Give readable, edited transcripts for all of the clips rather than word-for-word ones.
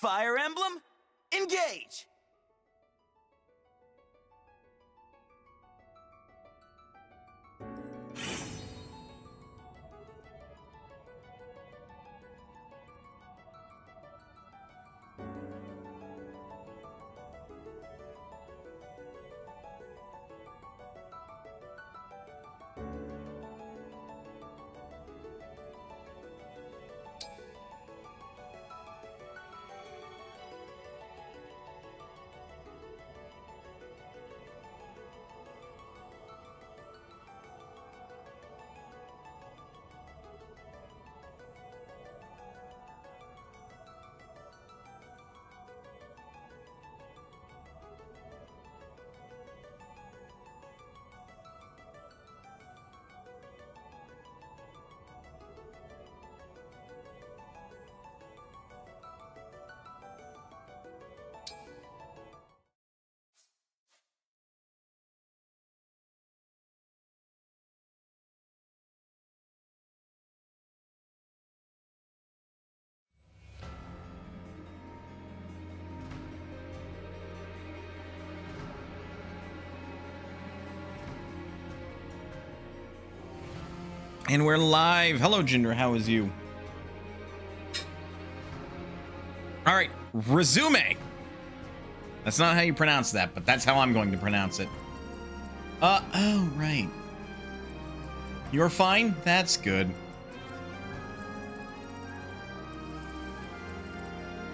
Fire Emblem, engage! And we're live. Hello, Jinder. How is you? All right, resume. That's not how you pronounce that, but that's how I'm going to pronounce it. Oh, right. You're fine? That's good.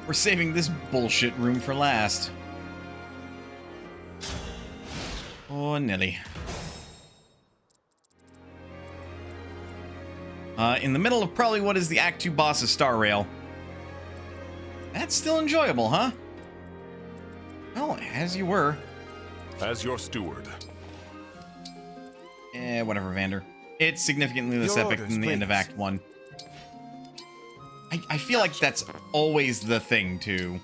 We're saving this bullshit room for last. Oh, Nelly. In the middle of probably what is the Act 2 boss's Star Rail. That's still enjoyable, huh? Well, as you were. As your steward. Whatever, Vander. It's significantly less epic than the end of Act 1. I feel like that's always the thing, too.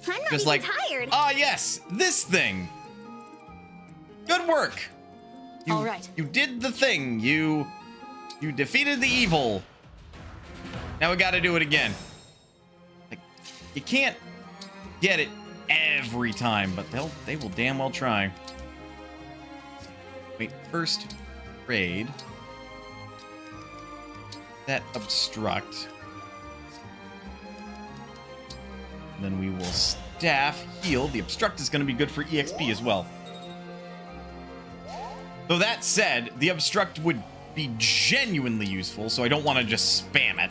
I'm not Just even like, tired. Ah, yes, this thing. Good work. All right. You did the thing. You defeated the evil. Now we gotta do it again. Like, you can't get it every time, but they will damn well try. Wait, first raid. That obstruct. Then we will staff heal. The obstruct is gonna be good for EXP as well. Though that said, the obstruct would be genuinely useful, so I don't want to just spam it.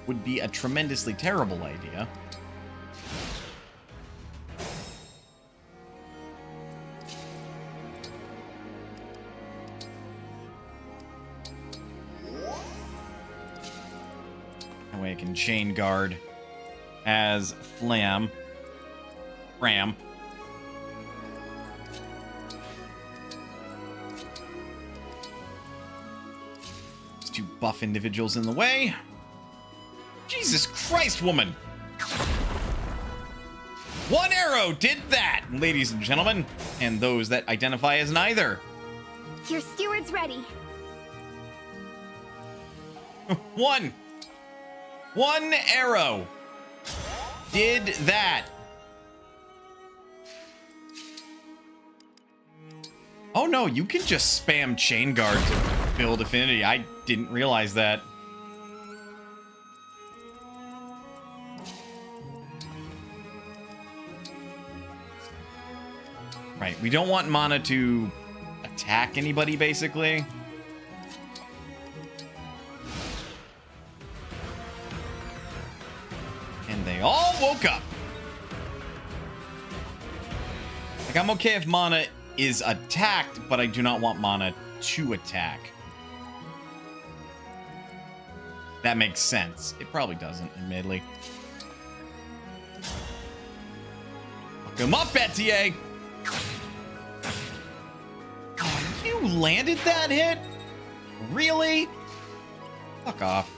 Would be a tremendously terrible idea. That way I can chain guard as Ram. Two buff individuals in the way. Jesus Christ, woman! One arrow did that, ladies and gentlemen, and those that identify as neither. Your steward's ready. One arrow did that. Oh no, you can just spam chain guard to build affinity. I didn't realize that. Right, we don't want mana to attack anybody, basically. And they all woke up. Like, I'm okay if mana is attacked, but I do not want mana to attack. That makes sense. It probably doesn't, admittedly. Fuck him up, Etier! Oh, you landed that hit? Really? Fuck off.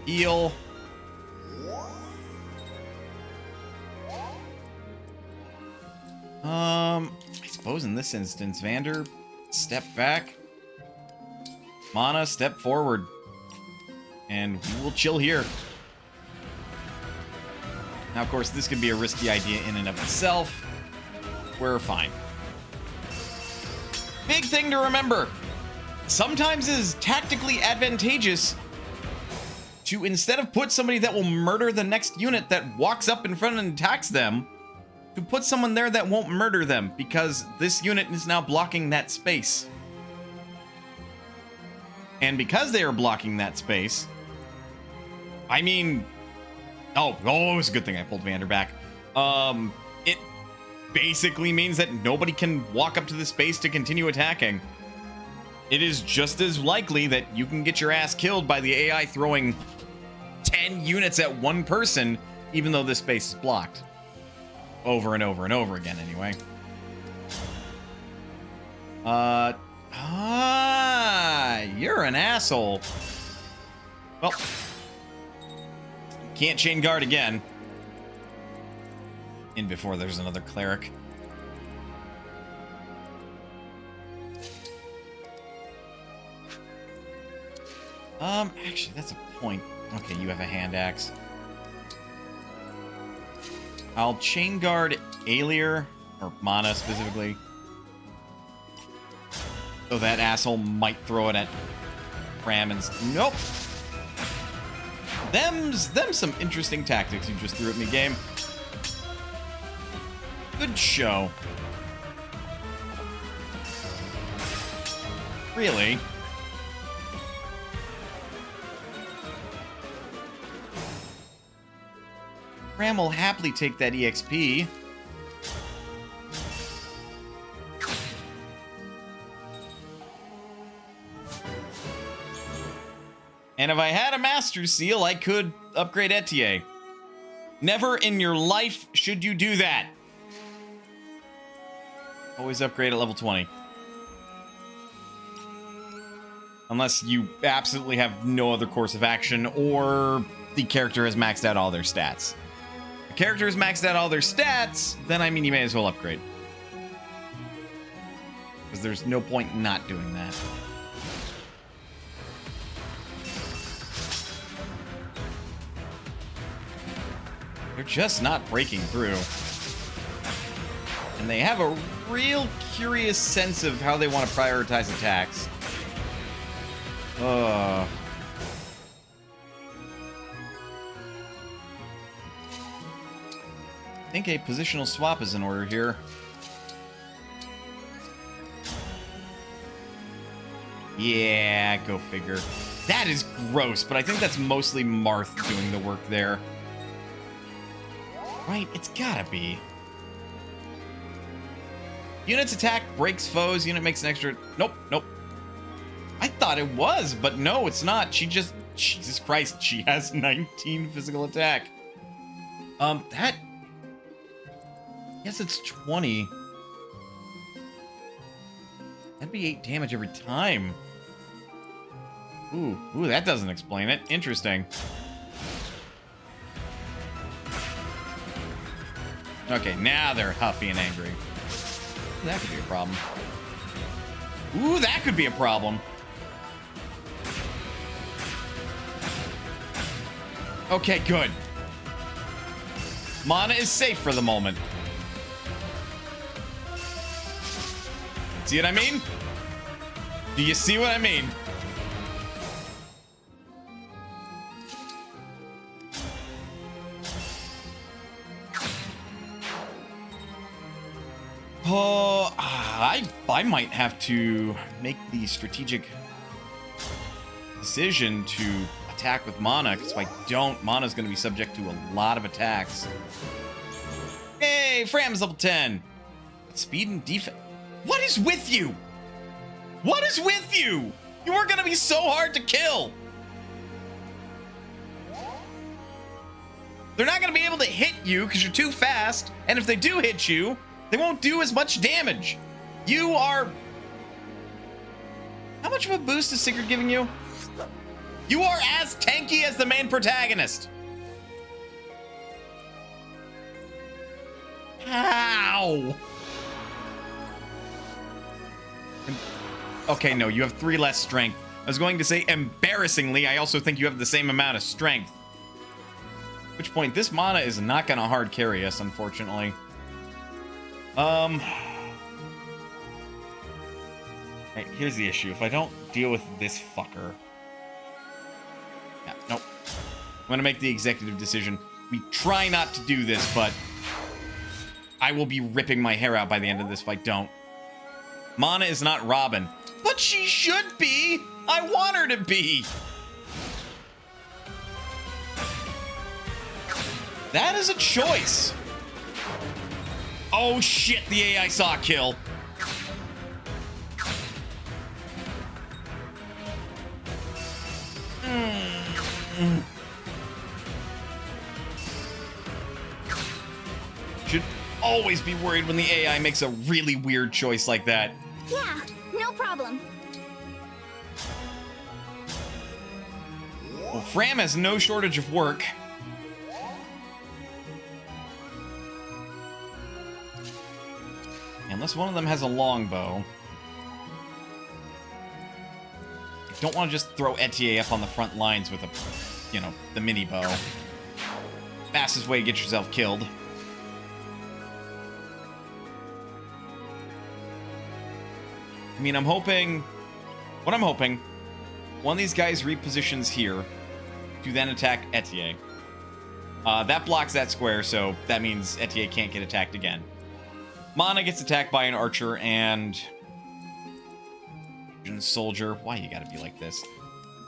Heal. I suppose in this instance, Vander, step back. Mana, step forward. And we will chill here. Now, of course, this could be a risky idea in and of itself. We're fine. Big thing to remember. Sometimes it is tactically advantageous to, instead of put somebody that will murder the next unit that walks up in front and attacks them, to put someone there that won't murder them, because this unit is now blocking that space. And because they are blocking that space, I mean, oh, it was a good thing I pulled Vander back. It basically means that nobody can walk up to the space to continue attacking. It is just as likely that you can get your ass killed by the AI throwing 10 units at one person, even though this space is blocked. Over and over and over again, anyway. You're an asshole. Well, can't chain guard again. In before there's another cleric. Actually, that's a point. Okay, you have a hand axe. I'll chain guard Alier, or Mana specifically. So that asshole might throw it at Ram and... Nope! Them's some interesting tactics you just threw at me, game. Good show. Really? Ram will happily take that EXP. And if I had a Master Seal, I could upgrade Etier. Never in your life should you do that. Always upgrade at level 20. Unless you absolutely have no other course of action, or the character has maxed out all their stats. If the character has maxed out all their stats, then I mean you may as well upgrade. Because there's no point in not doing that. They're just not breaking through. And they have a real curious sense of how they want to prioritize attacks. I think a positional swap is in order here. Yeah, go figure. That is gross, but I think that's mostly Marth doing the work there. Right? It's gotta be. Unit's attack breaks foes. Unit makes an extra... Nope, nope. I thought it was, but no, it's not. She just... Jesus Christ, she has 19 physical attack. That... Yes, it's 20. That'd be 8 damage every time. Ooh, that doesn't explain it. Interesting. Okay, now they're huffy and angry. That could be a problem. Ooh, that could be a problem. Okay, good. Mana is safe for the moment. See what I mean? Do you see what I mean? Oh, I might have to make the strategic decision to attack with Mana, because if I don't, Mana's going to be subject to a lot of attacks. Hey, Fram's level 10. Speed and defense. What is with you? What is with you? You are going to be so hard to kill. They're not going to be able to hit you because you're too fast, and if they do hit you, they won't do as much damage. You are... How much of a boost is Sigurd giving you? You are as tanky as the main protagonist. How? Okay, no, you have 3 less strength. I was going to say embarrassingly, I also think you have the same amount of strength. At which point, this mana is not going to hard carry us, unfortunately. Right, here's the issue. If I don't deal with this fucker... Yeah, nope. I'm going to make the executive decision. We try not to do this, but... I will be ripping my hair out by the end of this if I don't. Mana is not Robin. But she should be! I want her to be! That is a choice. Oh shit, the AI saw a kill. Should always be worried when the AI makes a really weird choice like that. Yeah, no problem. Well, Fram has no shortage of work. Unless one of them has a longbow. I don't want to just throw Etier up on the front lines with a, you know, the mini bow. Fastest way to get yourself killed. I mean, I'm hoping... What I'm hoping... One of these guys repositions here to then attack Etier. That blocks that square, so that means Etier can't get attacked again. Mana gets attacked by an archer and... soldier. Why you gotta be like this?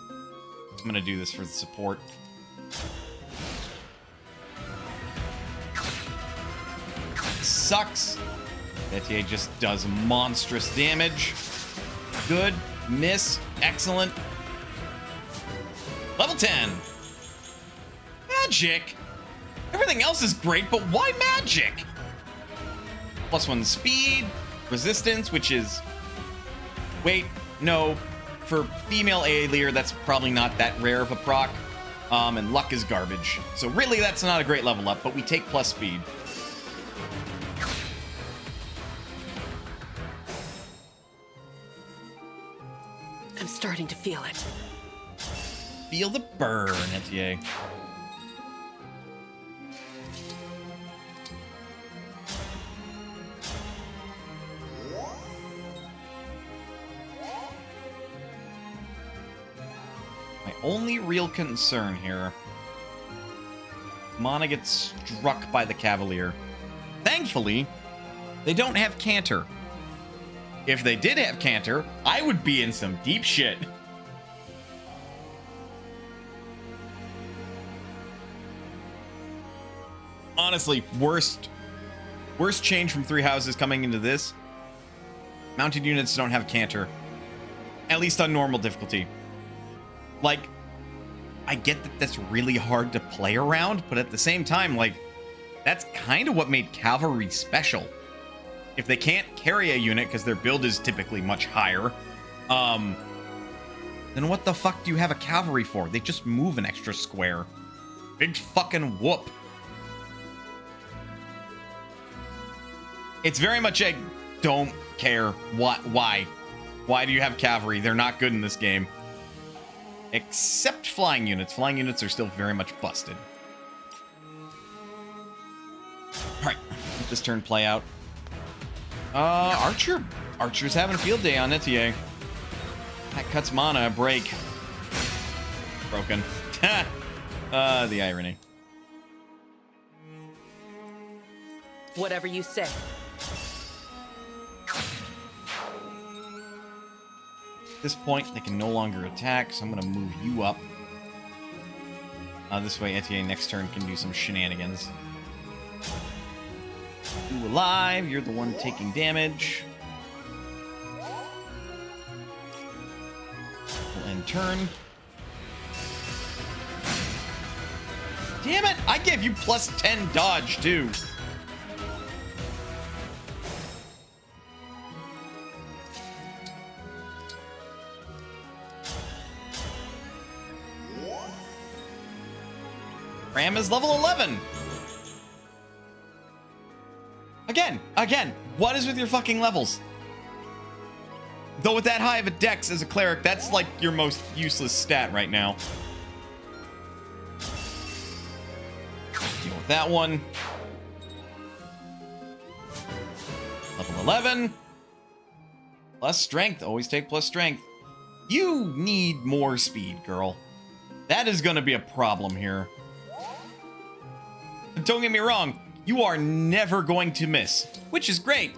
I'm gonna do this for the support. Sucks. Etier just does monstrous damage. Good. Miss. Excellent. Level 10. Magic? Everything else is great, but why magic? +1 speed, resistance, which is... Wait, no. For female AA Lear, that's probably not that rare of a proc. And luck is garbage. So really, that's not a great level up, but we take plus speed. I'm starting to feel it. Feel the burn, Etier. My only real concern here... Mana gets struck by the Cavalier. Thankfully, they don't have Canter. If they did have Canter, I would be in some deep shit. Honestly, worst change from Three Houses coming into this. Mounted units don't have Canter. At least on normal difficulty. Like, I get that that's really hard to play around, but at the same time, like, that's kind of what made Cavalry special. If they can't carry a unit because their build is typically much higher, then what the fuck do you have a Cavalry for? They just move an extra square. Big fucking whoop. It's very much a don't care. What? Why? Why do you have cavalry? They're not good in this game. Except flying units. Flying units are still very much busted. Alright, let this turn play out. Archer's having a field day on Etier. That cuts mana a break. Broken. The irony. Whatever you say. At this point, they can no longer attack, so I'm going to move you up. This way, Etier next turn can do some shenanigans. You alive, you're the one taking damage. We'll end turn. Damn it! I gave you +10 dodge, too. Ram is level 11. Again, what is with your fucking levels? Though with that high of a dex as a cleric, that's like your most useless stat right now. Deal with that one. Level 11. Plus strength. Always take plus strength. You need more speed, girl. That is going to be a problem here. Don't get me wrong. You are never going to miss, which is great.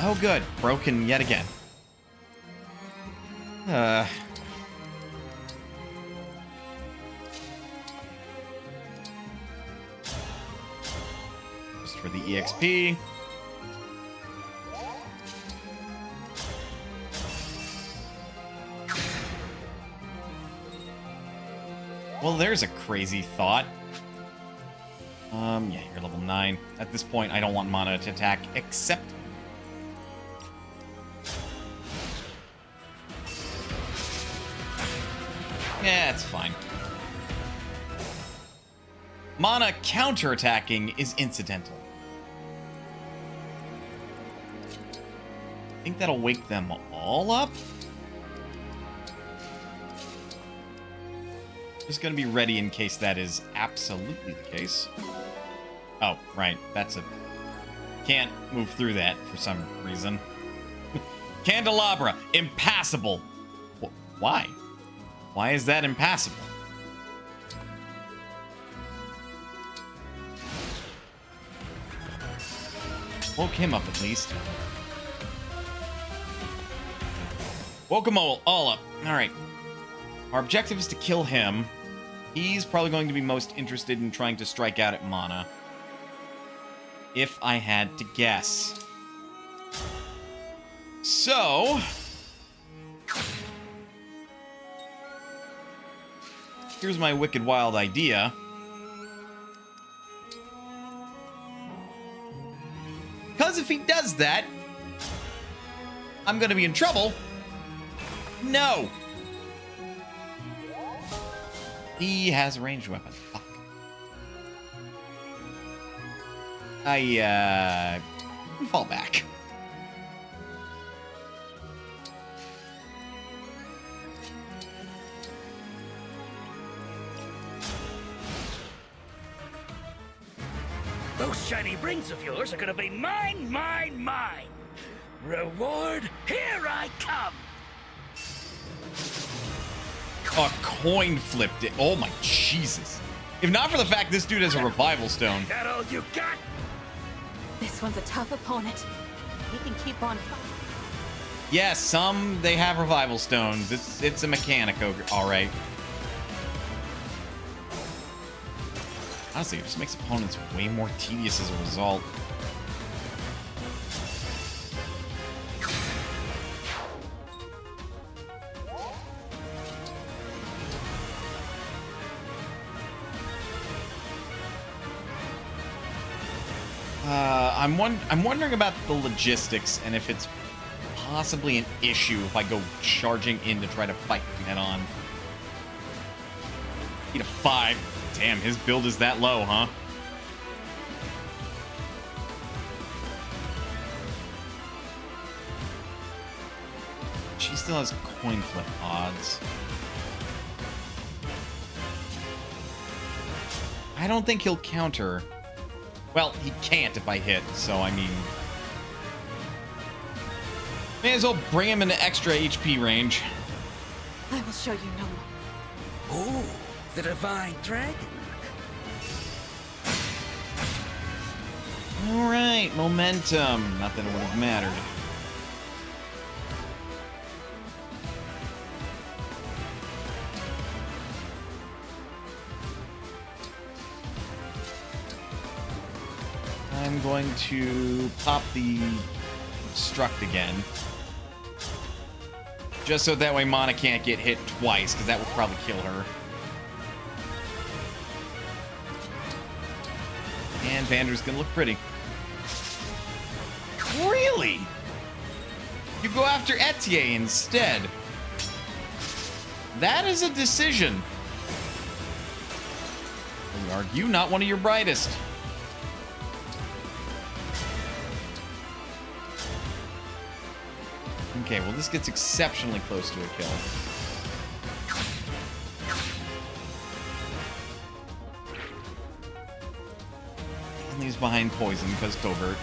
Oh, good. Broken yet again. Just for the EXP. Well, there's a crazy thought. Yeah, you're level 9. At this point, I don't want mana to attack, except... Yeah, it's fine. Mana counterattacking is incidental. I think that'll wake them all up. Just gonna be ready in case that is absolutely the case. Oh, right. That's a... Can't move through that for some reason. Candelabra. Impassable. Why? Why is that impassable? Woke him up at least. Woke them all up. Alright. Our objective is to kill him. He's probably going to be most interested in trying to strike out at mana. If I had to guess. So... here's my wicked wild idea. Because if he does that, I'm going to be in trouble. No. He has a ranged weapon. Fuck. I fall back. Those shiny rings of yours are gonna be mine, mine, mine. Reward, here I come. A coin flipped it. Oh my Jesus. If not for the fact this dude has a revival stone. That all you got? This one's a tough opponent. He can keep on fighting. Yes, some they have revival stones. It's a mechanic ogre. Alright. Honestly, it just makes opponents way more tedious as a result. I'm wondering about the logistics and if it's possibly an issue if I go charging in to try to fight him head on. Need a 5. Damn, his build is that low, huh? She still has coin flip odds. I don't think he'll counter. Well, he can't if I hit, so I mean... may as well bring him into extra HP range. I will show you no more. Ooh, the divine dragon. Alright, momentum. Not that it would have mattered. I'm going to pop the Obstruct again. Just so that way Mana can't get hit twice, because that would probably kill her. And Vander's gonna look pretty. Really? You go after Etienne instead. That is a decision. I would argue not one of your brightest. Okay, well, this gets exceptionally close to a kill. And he's behind poison because covert.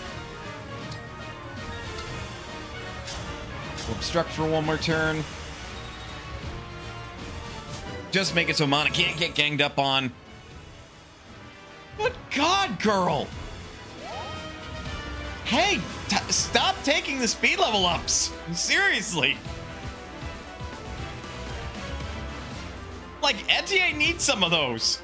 We'll obstruct for one more turn. Just make it so Mana can't get ganged up on. Good God, girl! Hey, stop taking the speed level ups. Seriously. Like, Etienne needs some of those.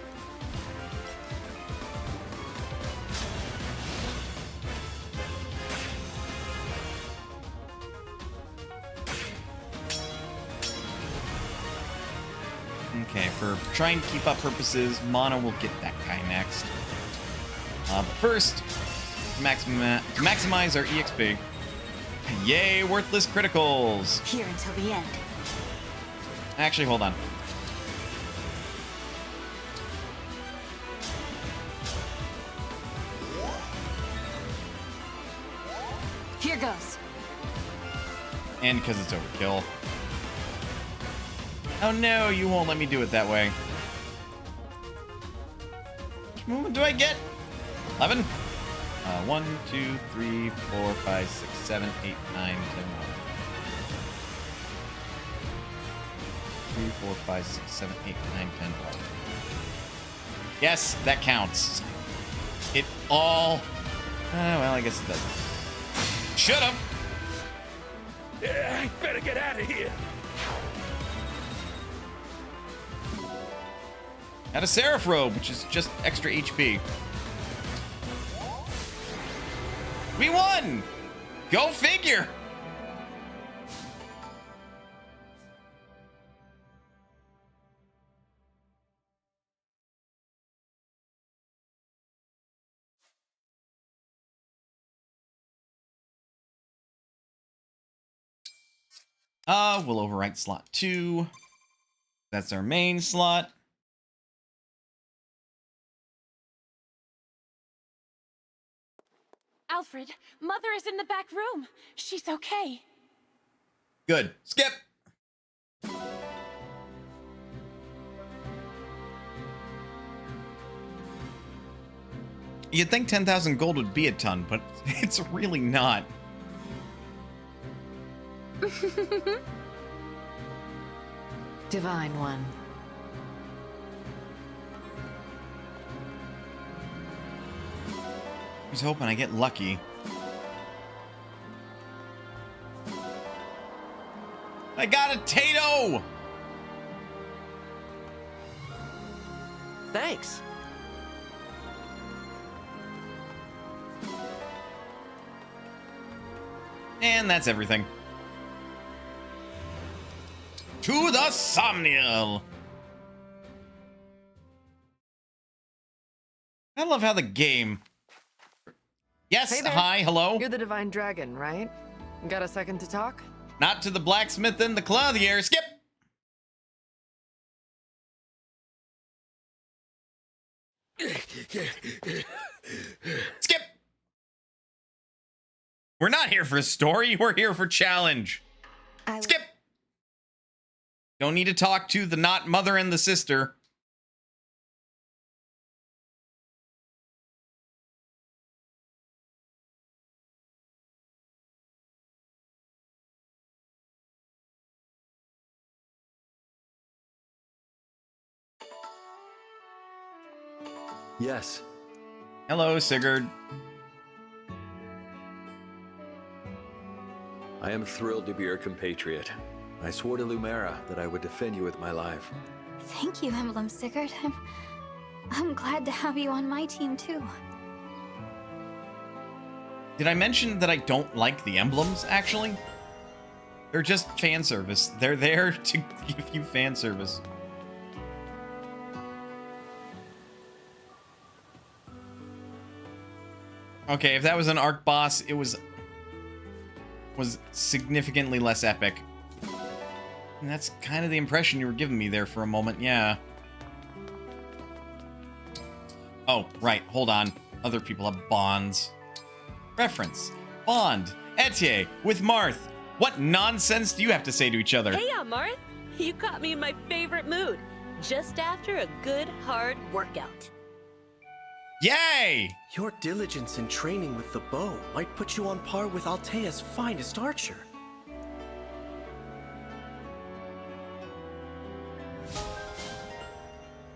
Okay, for trying to keep up purposes, Mana will get that guy next. But first, to maximize our EXP. Yay, worthless criticals. Here until the end. Actually, hold on. Here goes. And because it's overkill. Oh no, you won't let me do it that way. Which movement do I get? 11? 1, 2, 3, 4, 5, 6, 7, 8, 9, 10, 3, 4, 5, 6, 7, 8, 9, 10, 11. Yes, that counts. It all... well, I guess it doesn't. Should've! Yeah, I better get out of here. Got a Seraph Robe, which is just extra HP. We won! Go figure! We'll overwrite slot 2. That's our main slot. Alfred, Mother is in the back room. She's okay. Good. Skip! You'd think 10,000 gold would be a ton, but it's really not. Divine One. I was hoping I get lucky. I got a Tato! Thanks. And that's everything. To the Somniel! I love how the game... Yes, Hey there. hi, hello? You're the Divine Dragon, right? Got a second to talk? Not to the blacksmith and the clothier. Skip! Skip! We're not here for a story, we're here for challenge. Skip! Don't need to talk to the not mother and the sister. Yes. Hello, Sigurd. I am thrilled to be your compatriot. I swore to Lumera that I would defend you with my life. Thank you, Emblem Sigurd. I'm glad to have you on my team too. Did I mention that I don't like the emblems, actually? They're just fan service. They're there to give you fan service. Okay, if that was an arc boss, it was significantly less epic. And that's kind of the impression you were giving me there for a moment, yeah. Oh, right, hold on. Other people have bonds. Reference. Bond. Etienne with Marth. What nonsense do you have to say to each other? Hey, Marth. You caught me in my favorite mood. Just after a good, hard workout. Yay! Your diligence in training with the bow might put you on par with Altea's finest archer.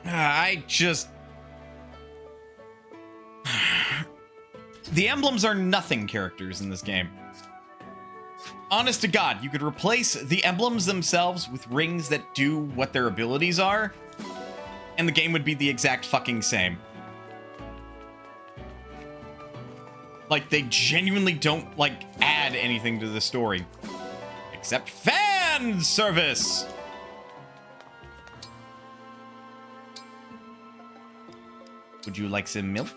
I just... The emblems are nothing characters in this game. Honest to God, you could replace the emblems themselves with rings that do what their abilities are, and the game would be the exact fucking same. Like, they genuinely don't, like, add anything to the story. Except fan service! Would you like some milk?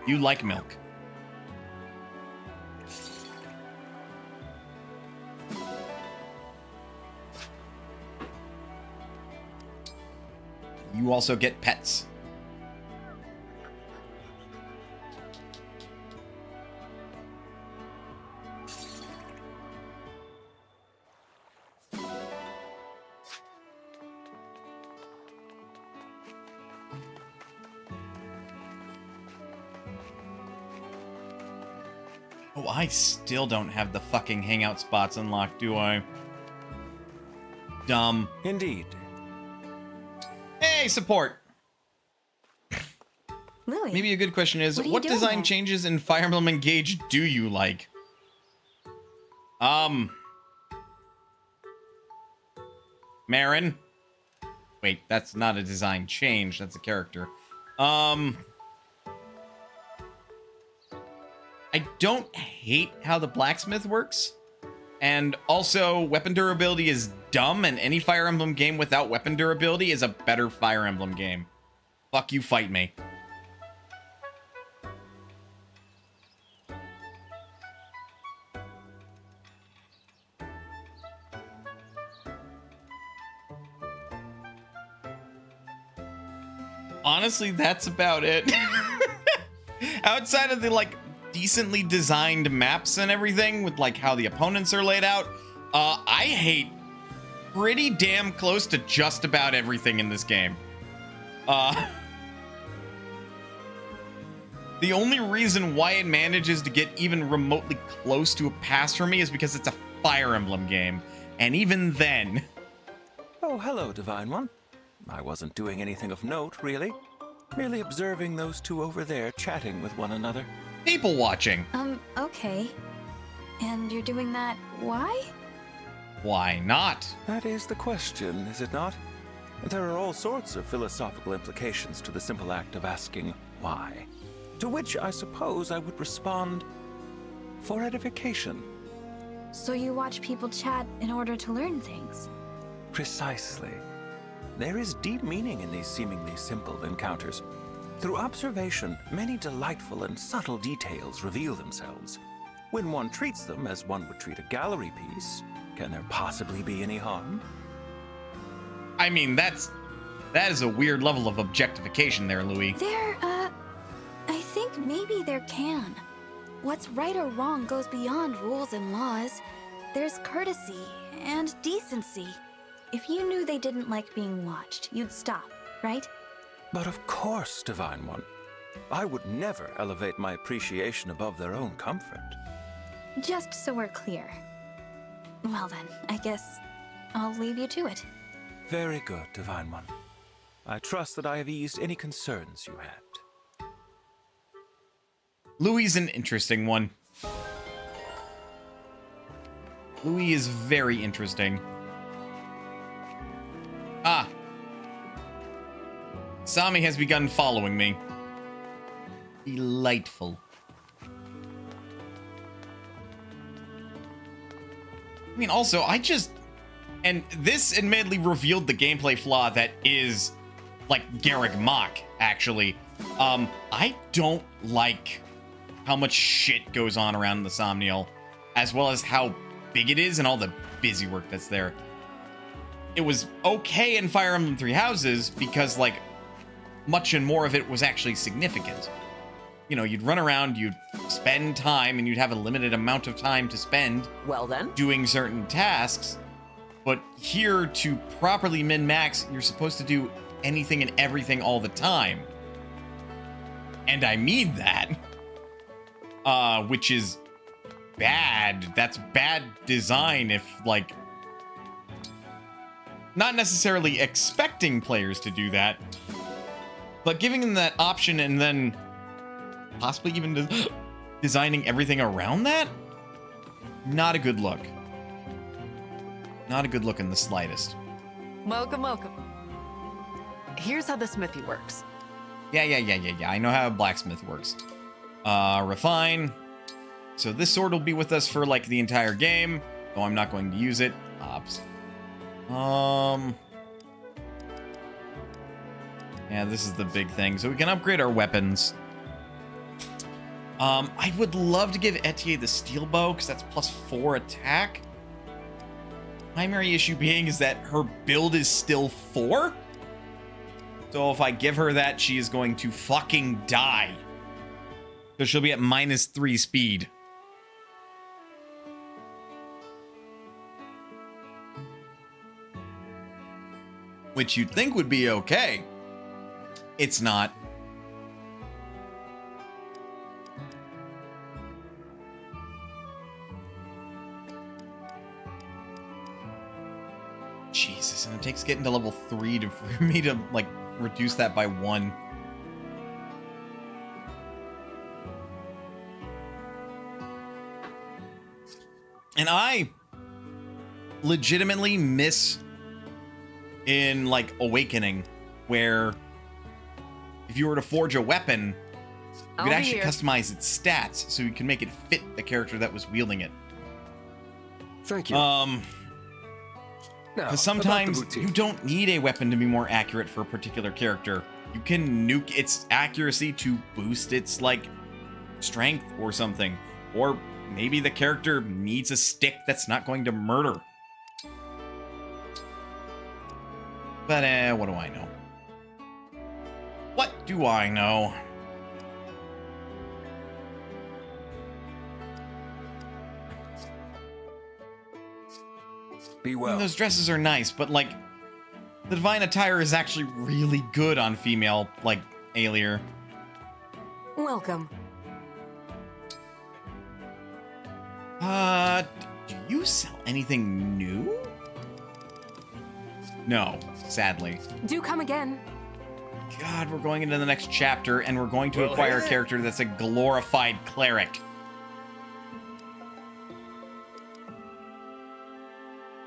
You like milk. You also get pets. Oh, I still don't have the fucking hangout spots unlocked, do I? Dumb. Indeed. Hey, support. Louis, Maybe a good question is, what are you what doing design there? changes in Fire Emblem Engage do you like? Marin? Wait, that's not a design change, that's a character. I don't hate how the blacksmith works. And also, weapon durability is dumb, and any Fire Emblem game without weapon durability is a better Fire Emblem game. Fuck you, fight me. Honestly, that's about it. Outside of the, like, decently designed maps and everything with, like, how the opponents are laid out, I hate pretty damn close to just about everything in this game. The only reason why it manages to get even remotely close to a pass for me is because it's a Fire Emblem game. And even then... Oh, hello, Divine One. I wasn't doing anything of note, really. Merely observing those two over there chatting with one another. People watching. Okay. And you're doing that, why? Why not? That is the question, is it not? There are all sorts of philosophical implications to the simple act of asking why. To which I suppose I would respond, for edification. So you watch people chat in order to learn things? Precisely. There is deep meaning in these seemingly simple encounters. Through observation, many delightful and subtle details reveal themselves. When one treats them as one would treat a gallery piece, can there possibly be any harm? I mean, that is a weird level of objectification there, Louis. I think maybe there can. What's right or wrong goes beyond rules and laws. There's courtesy and decency. If you knew they didn't like being watched, you'd stop, right? But of course, Divine One. I would never elevate my appreciation above their own comfort. Just so we're clear. Well then, I guess I'll leave you to it. Very good, Divine One. I trust that I have eased any concerns you had. Louis is an interesting one. Louis is very interesting. Ah. Sami has begun following me. Delightful. I mean, also, and this admittedly revealed the gameplay flaw that is, like, Garrick Mach, actually. I don't like how much shit goes on around the Somniel, as well as how big it is and all the busy work that's there. It was okay in Fire Emblem Three Houses because, like, much and more of it was actually significant. You know, you'd run around, you'd spend time, and you'd have a limited amount of time to spend Well then. doing certain tasks. But here, to properly min-max, you're supposed to do anything and everything all the time. And I mean that. Which is bad. That's bad design if, like, not necessarily expecting players to do that, but giving them that option and then possibly even designing everything around that? Not a good look. Not a good look in the slightest. Welcome, welcome. Here's how the smithy works. Yeah. I know how a blacksmith works. Refine. So this sword will be with us for, like, the entire game, though I'm not going to use it. Ops. Yeah, this is the big thing. So we can upgrade our weapons. I would love to give Etienne the steel bow, because that's +4 attack. Primary issue being is that her build is still 4. So if I give her that, she is going to fucking die. So she'll be at -3 speed. Which you'd think would be okay. It's not. Jesus, and it takes getting to level 3 for me to, like, reduce that by 1. And I legitimately miss in, like, Awakening, where if you were to forge a weapon, you could actually customize its stats so you can make it fit the character that was wielding it. Thank you. Because sometimes you don't need a weapon to be more accurate for a particular character. You can nuke its accuracy to boost its, like, strength or something. Or maybe the character needs a stick that's not going to murder. But, what do I know? What do I know? Be I mean, well. those dresses are nice, but, like, the divine attire is actually really good on female, like, Aelier. Welcome. Do you sell anything new? No, sadly. Do come again. God, we're going into the next chapter, and we're going to acquire a character that's a glorified cleric.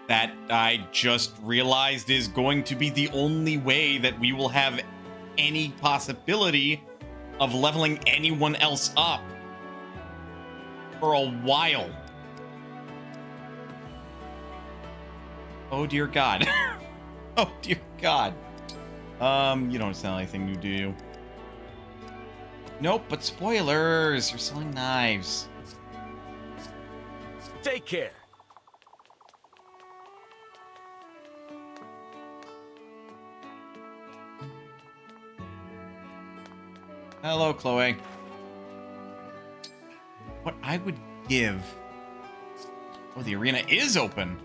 That I just realized is going to be the only way that we will have any possibility of leveling anyone else up for a while. Oh dear God. Oh dear God. You don't sell anything new, do you? Nope, but spoilers. You're selling knives. Take care. Hello, Chloe. What I would give... Oh, the arena is open.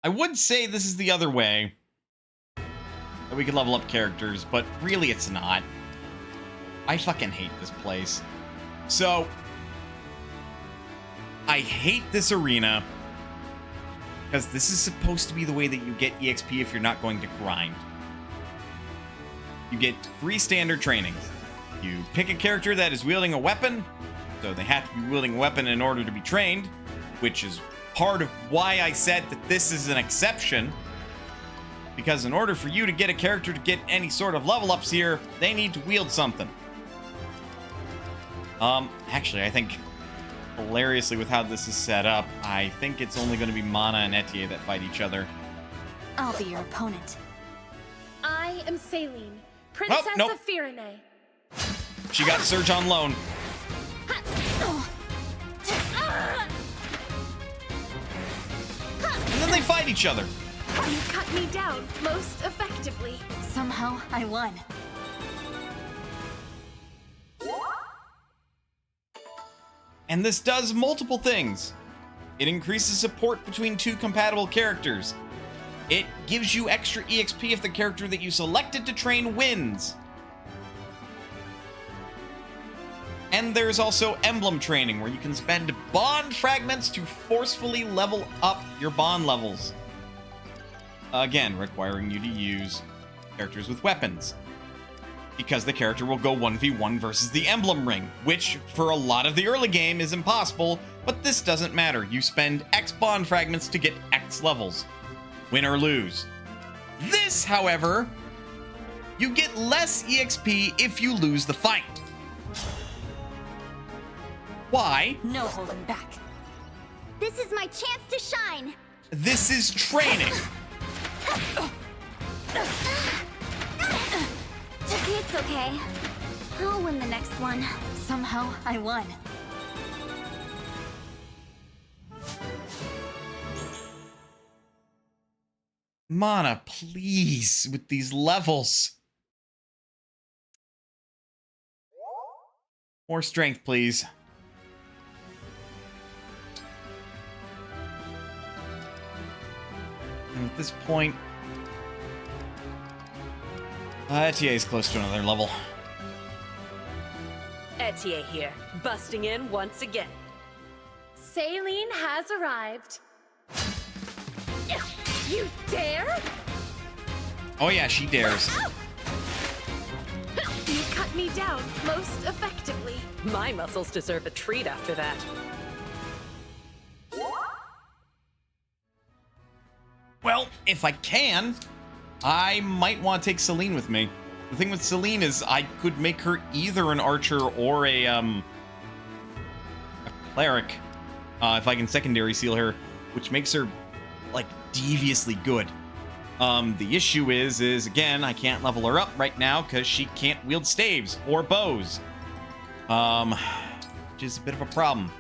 I would say this is the other way that we could level up characters, but really it's not. I fucking hate this place. So, I hate this arena because this is supposed to be the way that you get EXP if you're not going to grind. You get 3 standard trainings. You pick a character that is wielding a weapon, so they have to be wielding a weapon in order to be trained, which is part of why I said that this is an exception. Because in order for you to get a character to get any sort of level ups here, they need to wield something. Actually, I think, hilariously with how this is set up, I think it's only going to be Mana and Etienne that fight each other. I'll be your opponent. I am Saline, Princess of Firene. She got Surge on loan. And then they fight each other. You cut me down most effectively. Somehow I won. And this does multiple things. It increases support between two compatible characters. It gives you extra EXP if the character that you selected to train wins. And there's also Emblem training, where you can spend bond fragments to forcefully level up your bond levels. Again, requiring you to use characters with weapons, because the character will go 1v1 versus the Emblem ring, which for a lot of the early game is impossible, but this doesn't matter. You spend X bond fragments to get X levels, win or lose. This, however, you get less EXP if you lose the fight. Why? No holding back. This is my chance to shine. This is training. It's okay. I'll win the next one. Somehow I won. Mana, please, with these levels. More strength, please. And at this point, Etier is close to another level. Etier here, busting in once again. Saline has arrived. You dare? Oh yeah, she dares. You cut me down most effectively. My muscles deserve a treat after that. Well, if I can, I might want to take Celine with me. The thing with Celine is I could make her either an archer or a cleric, if I can secondary seal her, which makes her, like, deviously good. The issue is again, I can't level her up right now because she can't wield staves or bows. Which is a bit of a problem.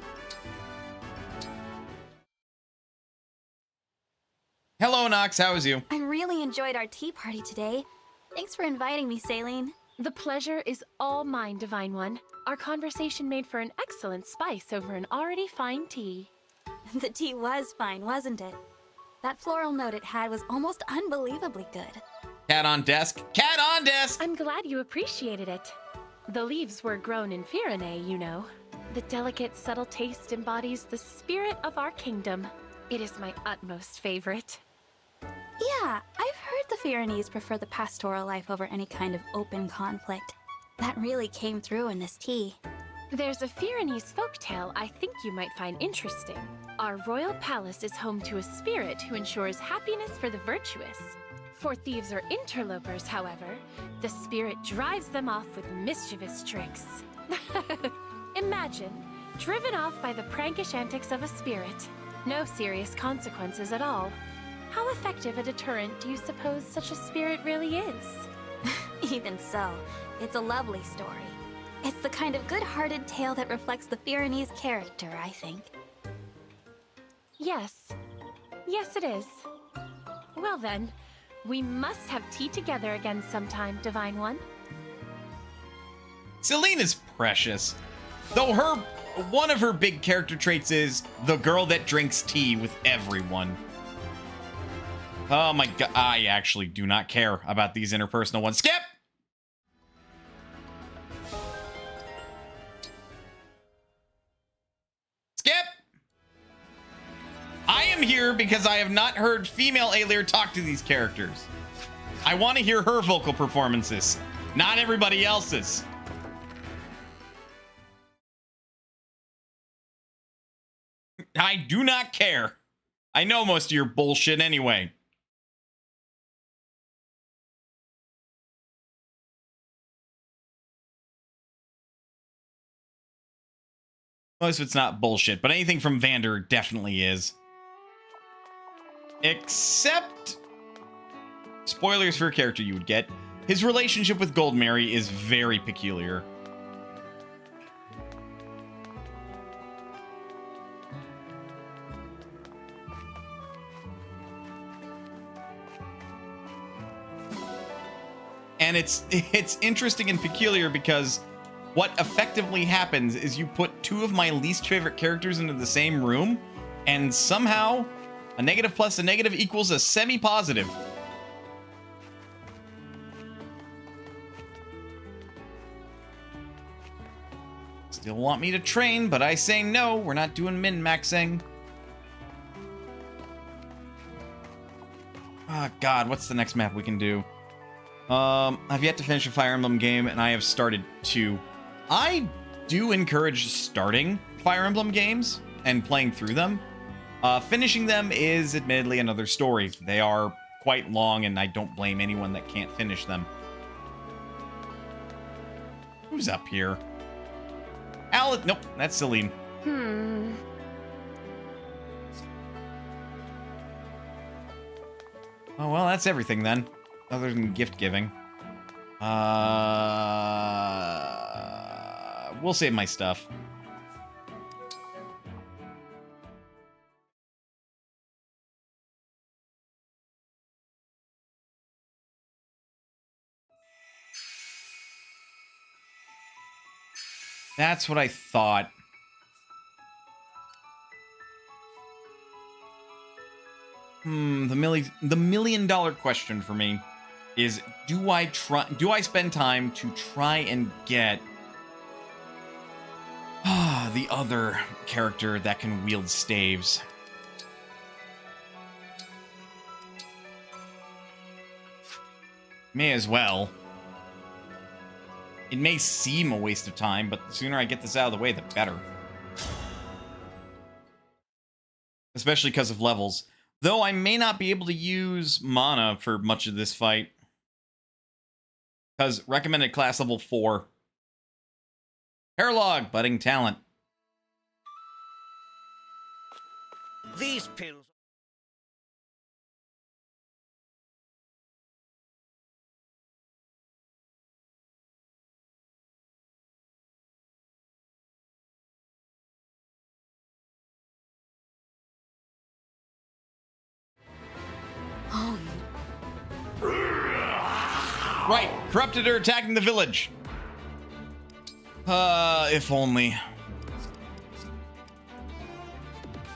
Hello, Nox. How is you? I really enjoyed our tea party today. Thanks for inviting me, Saline. The pleasure is all mine, Divine One. Our conversation made for an excellent spice over an already fine tea. The tea was fine, wasn't it? That floral note it had was almost unbelievably good. Cat on desk. Cat on desk! I'm glad you appreciated it. The leaves were grown in Firene, you know. The delicate, subtle taste embodies the spirit of our kingdom. It is my utmost favorite. Yeah, I've heard the Firenese prefer the pastoral life over any kind of open conflict. That really came through in this tea. There's a Firenese folktale I think you might find interesting. Our royal palace is home to a spirit who ensures happiness for the virtuous. For thieves or interlopers, however, the spirit drives them off with mischievous tricks. Imagine, driven off by the prankish antics of a spirit. No serious consequences at all. How effective a deterrent do you suppose such a spirit really is? Even so, it's a lovely story. It's the kind of good-hearted tale that reflects the Firenese character, I think. Yes. Yes, it is. Well then, we must have tea together again sometime, Divine One. Celine is precious. Though one of her big character traits is the girl that drinks tea with everyone. Oh my god, I actually do not care about these interpersonal ones. Skip! Skip! I am here because I have not heard female Alir talk to these characters. I want to hear her vocal performances, not everybody else's. I do not care. I know most of your bullshit anyway. Most of it's not bullshit, but anything from Vander definitely is. Except... spoilers for a character you would get. His relationship with Goldmary is very peculiar. And it's interesting and peculiar because what effectively happens is you put two of my least favorite characters into the same room, and somehow a negative plus a negative equals a semi-positive. Still want me to train, but I say no, we're not doing min-maxing. Ah, God, what's the next map we can do? I've yet to finish a Fire Emblem game, and I have started to. I do encourage starting Fire Emblem games and playing through them. Finishing them is admittedly another story. They are quite long, and I don't blame anyone that can't finish them. Who's up here? Nope, that's Celine. Oh, well, that's everything then. Other than gift giving. We'll save my stuff. That's what I thought. The million dollar question for me is, do I spend time to try and get the other character that can wield staves? May as well. It may seem a waste of time, but the sooner I get this out of the way, the better. Especially because of levels. Though I may not be able to use mana for much of this fight. Because recommended class level 4. Paralog, budding talent. These pills. Oh, Right, corrupted are attacking the village. If only.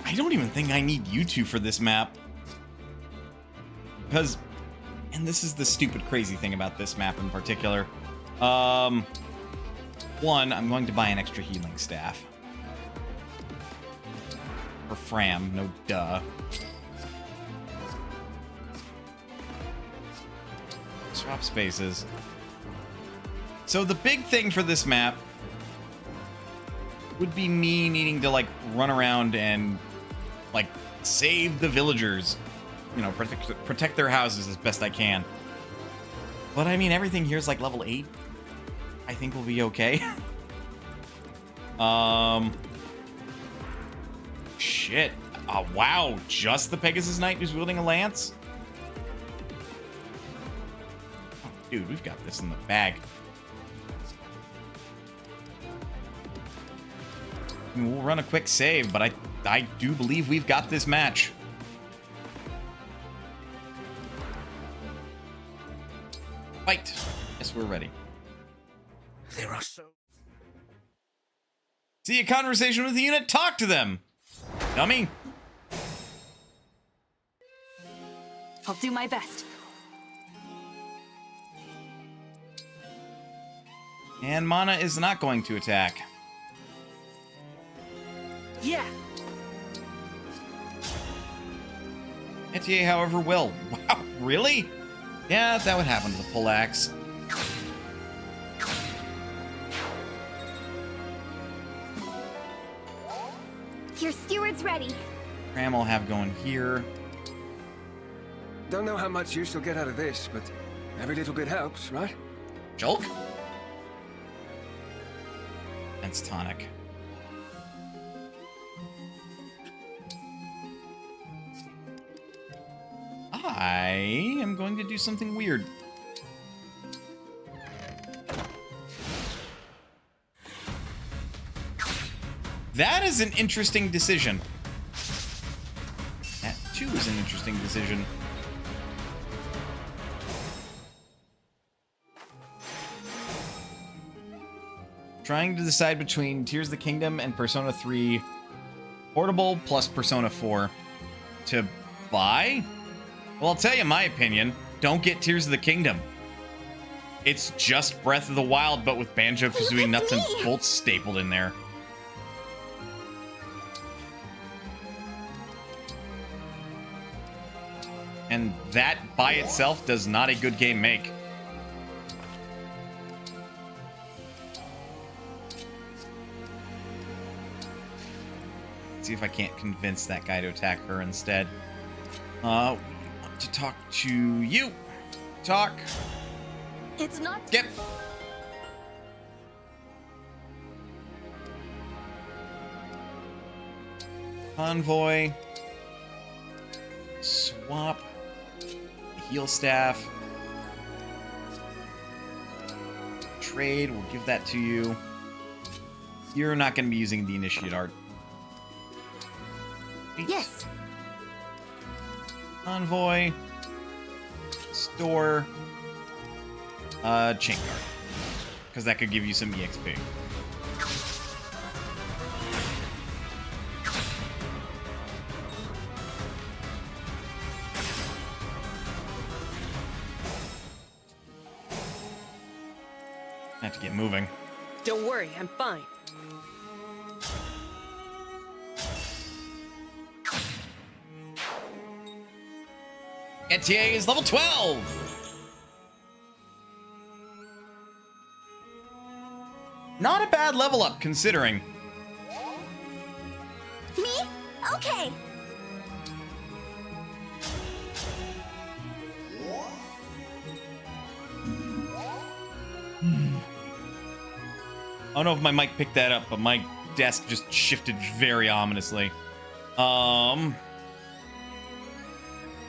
I don't even think I need you two for this map. Because, and this is the stupid crazy thing about this map in particular. One, I'm going to buy an extra healing staff. For Fram, no duh. Swap spaces. So the big thing for this map would be me needing to, like, run around and, like, save the villagers. You know, protect their houses as best I can. But, I mean, everything here is, like, level 8. I think we'll be okay. Shit. Wow, just the Pegasus Knight who's wielding a lance? Dude, we've got this in the bag. We'll run a quick save, but I do believe we've got this match. Fight. Yes, we're ready. There are so... See a conversation with the unit, talk to them! Dummy. I'll do my best. And Mana is not going to attack. Yeah. Etier, however, will. Wow, really? Yeah, that would happen to the pull axe. Your steward's ready. Cram will have going here. Don't know how much use you'll get out of this, but every little bit helps, right? Julk? That's tonic. I am going to do something weird. That is an interesting decision. That too is an interesting decision. Trying to decide between Tears of the Kingdom and Persona 3 Portable plus Persona 4 to buy? Well, I'll tell you my opinion. Don't get Tears of the Kingdom. It's just Breath of the Wild, but with Banjo-Kazooie nuts and bolts stapled in there. And that by itself does not a good game make. See if I can't convince that guy to attack her instead. We want to talk to you. Talk. It's not. Skip. Convoy. Swap. The heal staff. Trade. We'll give that to you. You're not going to be using the initiate art. Yes. Envoy. Store. Chain guard. Because that could give you some EXP. I have to get moving. Don't worry, I'm fine. NTA is level 12! Not a bad level up, considering. Me? Okay. I don't know if my mic picked that up, but my desk just shifted very ominously.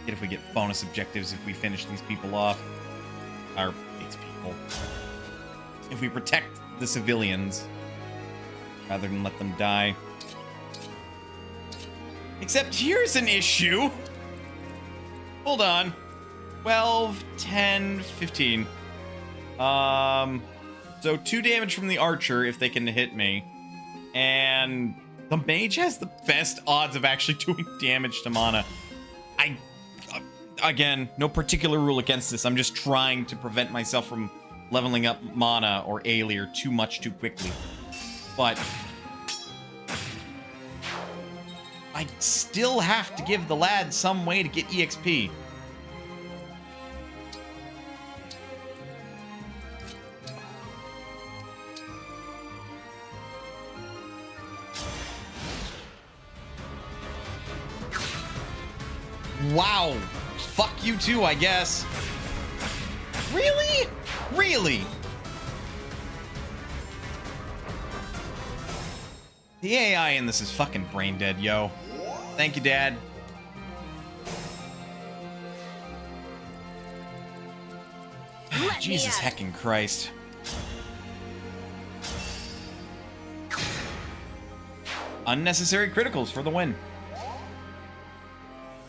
If we get bonus objectives if we finish these people off. Or these people. If we protect the civilians rather than let them die. Except here's an issue. Hold on. 12, 10, 15. So 2 damage from the archer if they can hit me. And the mage has the best odds of actually doing damage to mana. Again, no particular rule against this. I'm just trying to prevent myself from leveling up mana or Aelier too much too quickly. But I still have to give the lad some way to get EXP. Wow. Fuck you too, I guess. Really? Really? The AI in this is fucking brain dead, yo. Thank you, Dad. Jesus heckin' Christ. Unnecessary criticals for the win.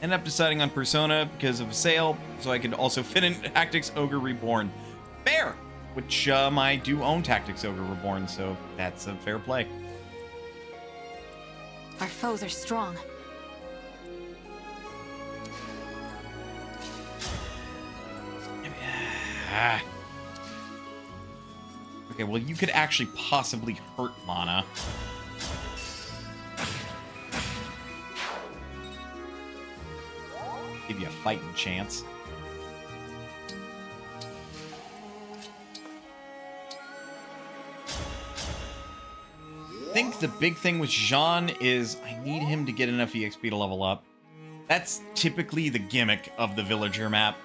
Ended up deciding on Persona because of a sale, so I could also fit in Tactics Ogre Reborn. Fair! Which, I do own Tactics Ogre Reborn, so that's a fair play. Our foes are strong. Okay, well, you could actually possibly hurt Mana. Give you a fighting chance. I think the big thing with Jean is I need him to get enough EXP to level up. That's typically the gimmick of the villager map,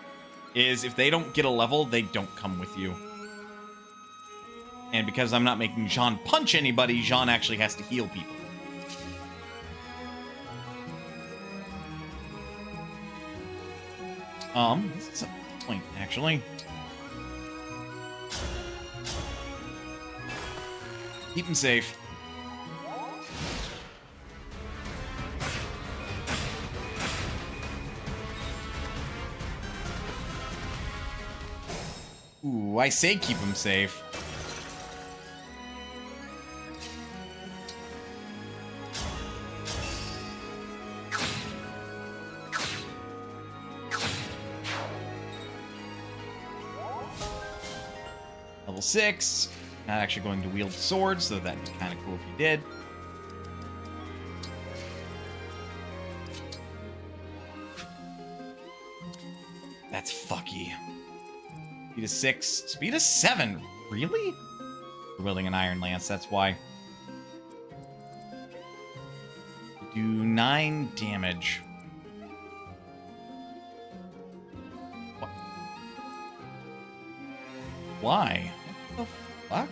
is if they don't get a level, they don't come with you. And because I'm not making Jean punch anybody, Jean actually has to heal people. This is a point, actually. Keep him safe. Ooh, I say keep him safe. Level 6. Not actually going to wield swords, so that'd be kind of cool if you did. That's fucky. Speed of 6. Speed of 7. Really? You're wielding an Iron Lance, that's why. Do 9 damage. What? Why? What the fuck?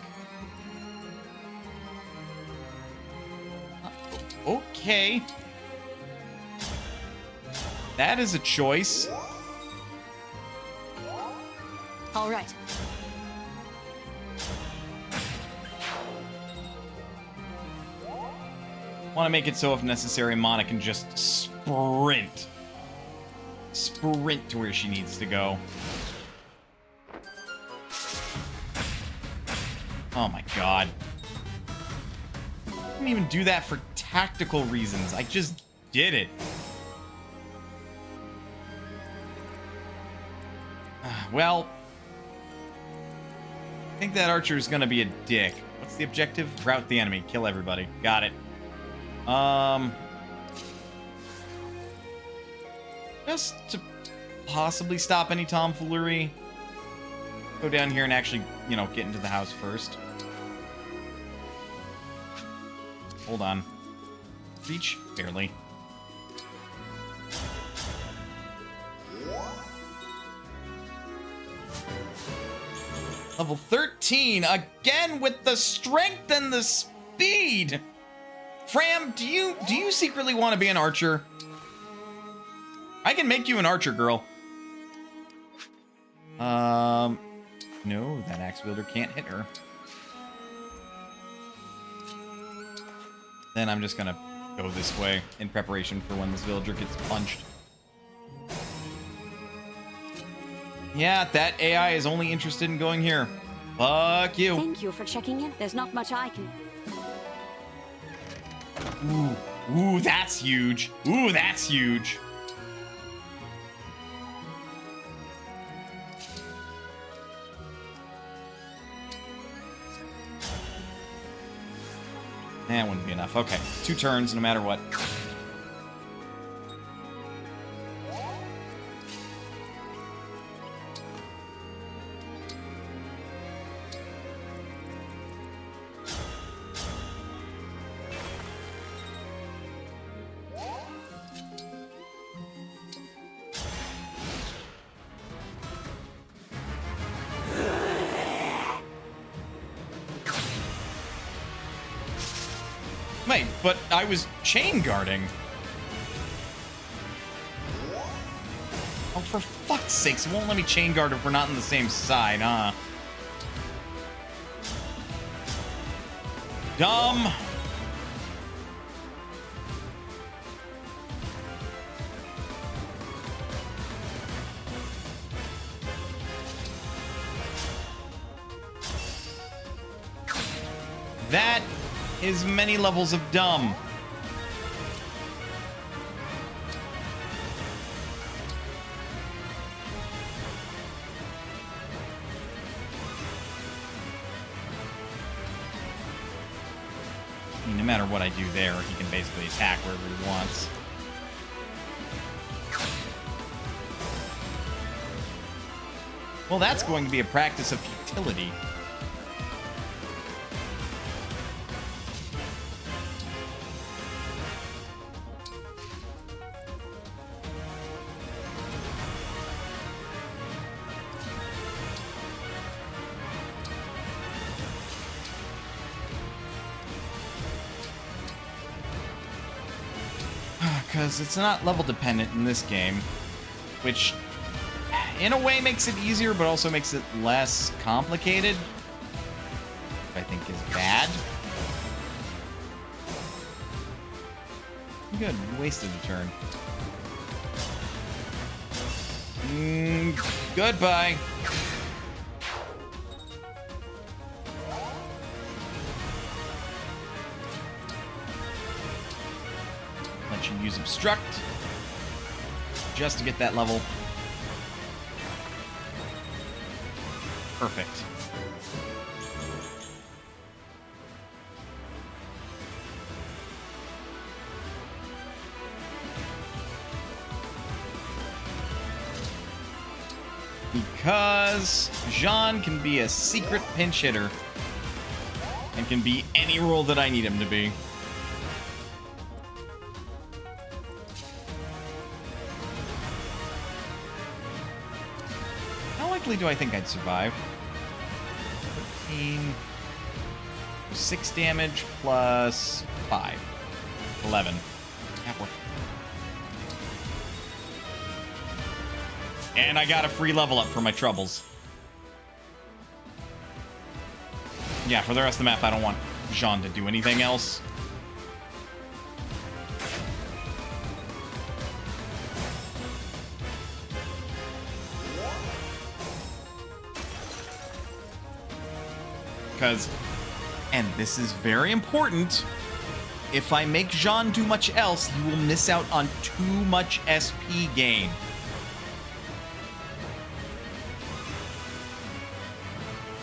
Okay. That is a choice. All right. Want to make it so if necessary, Mana can just sprint. Sprint to where she needs to go. Oh my god. I didn't even do that for tactical reasons. I just did it. Well, I think that archer is gonna be a dick. What's the objective? Rout the enemy. Kill everybody. Got it. Just to possibly stop any tomfoolery, go down here and actually, you know, get into the house first. Hold on. Reach? Barely. Level 13, again with the strength and the speed! Fram, do you secretly want to be an archer? I can make you an archer, girl. No, that axe wielder can't hit her. Then I'm just gonna go this way in preparation for when this villager gets punched. Yeah, that AI is only interested in going here. Fuck you. Thank you for checking in. There's not much I can... Ooh, that's huge. Ooh, that's huge. That wouldn't be enough. Okay, 2 turns no matter what. Wait, but I was chain guarding. Oh, for fuck's sakes, it won't let me chain guard if we're not on the same side, huh? Dumb. That is many levels of dumb. I mean, no matter what I do there, he can basically attack wherever he wants. Well, that's going to be a practice of futility. Because it's not level dependent in this game, which in a way makes it easier, but also makes it less complicated, which I think is bad. Good, we wasted a turn. Goodbye. Let you use obstruct just to get that level. Perfect. Because Jean can be a secret pinch hitter and can be any role that I need him to be. How likely do I think I'd survive? 13, 6 damage plus 5. 11. And I got a free level up for my troubles. Yeah, for the rest of the map, I don't want Jean to do anything else. Because, and this is very important, if I make Jean do much else, you will miss out on too much SP gain.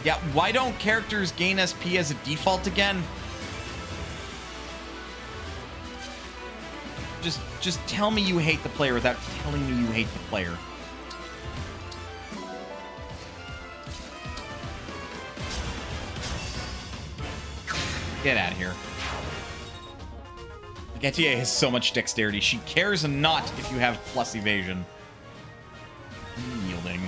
Yeah, why don't characters gain SP as a default again? Just tell me you hate the player without telling me you hate the player. Get out of here. Getier has so much dexterity. She cares not if you have plus evasion. Unyielding.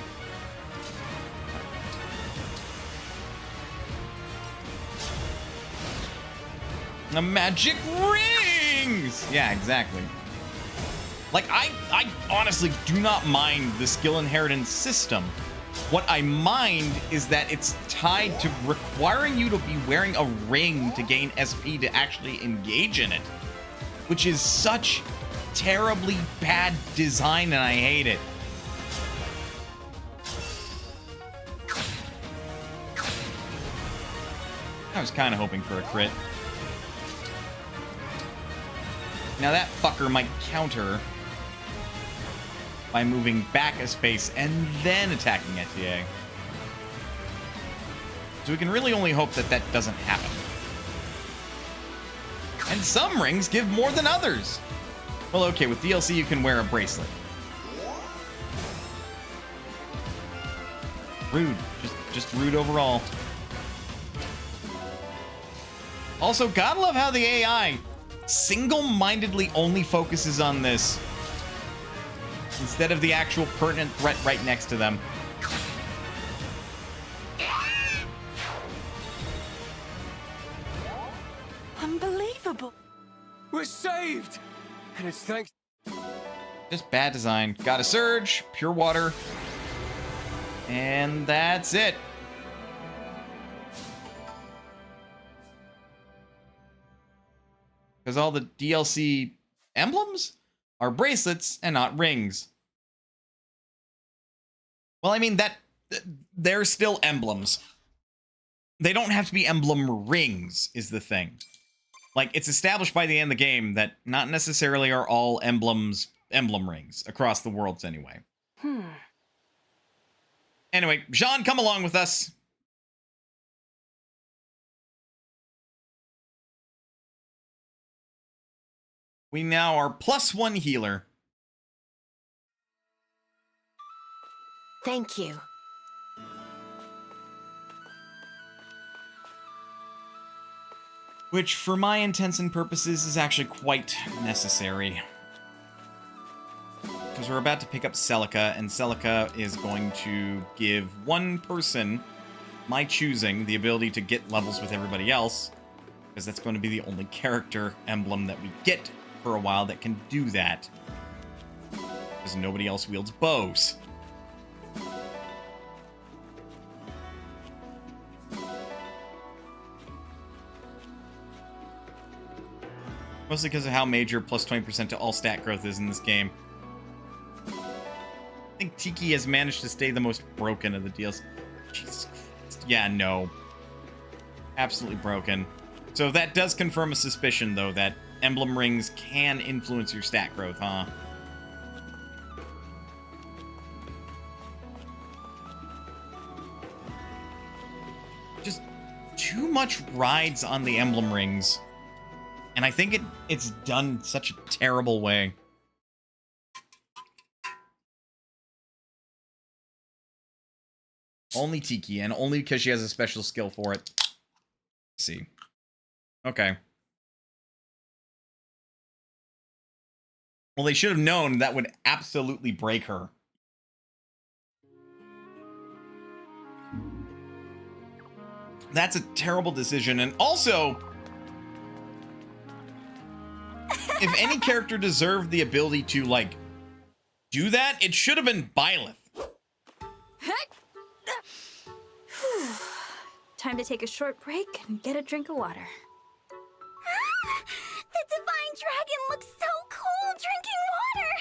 The magic rings! Yeah, exactly. Like, I honestly do not mind the skill inheritance system. What I mind is that it's tied to requiring you to be wearing a ring to gain SP to actually engage in it. Which is such terribly bad design, and I hate it. I was kind of hoping for a crit. Now that fucker might counter by moving back a space and then attacking Etier. So we can really only hope that that doesn't happen. And some rings give more than others. Well, okay, with DLC you can wear a bracelet. Rude. Just rude overall. Also, gotta love how the AI single-mindedly only focuses on this instead of the actual pertinent threat right next to them. Unbelievable! We're saved! And it's thanks... Just bad design. Got a surge, pure water, and that's it. Because all the DLC emblems are bracelets and not rings. Well, I mean, they're still emblems. They don't have to be emblem rings, is the thing. Like, it's established by the end of the game that not necessarily are all emblems emblem rings across the worlds anyway. Anyway, Jean, come along with us. We now are +1 healer. Thank you. Which, for my intents and purposes, is actually quite necessary. Because we're about to pick up Celica, and Celica is going to give one person, my choosing, the ability to get levels with everybody else. Because that's going to be the only character emblem that we get for a while that can do that. Because nobody else wields bows. Mostly because of how major plus 20% to all stat growth is in this game. I think Tiki has managed to stay the most broken of the deals. Jesus Christ. Yeah, no. Absolutely broken. So that does confirm a suspicion, though, that emblem rings can influence your stat growth, huh? just too much rides on the emblem rings. And I think it's done such a terrible way. Only Tiki, and only because she has a special skill for it. Let's see. Okay. Well, they should have known that would absolutely break her. That's a terrible decision, and also, if any character deserved the ability to, like, do that, it should have been Byleth. Time to take a short break and get a drink of water. The Divine Dragon looks so cool drinking water!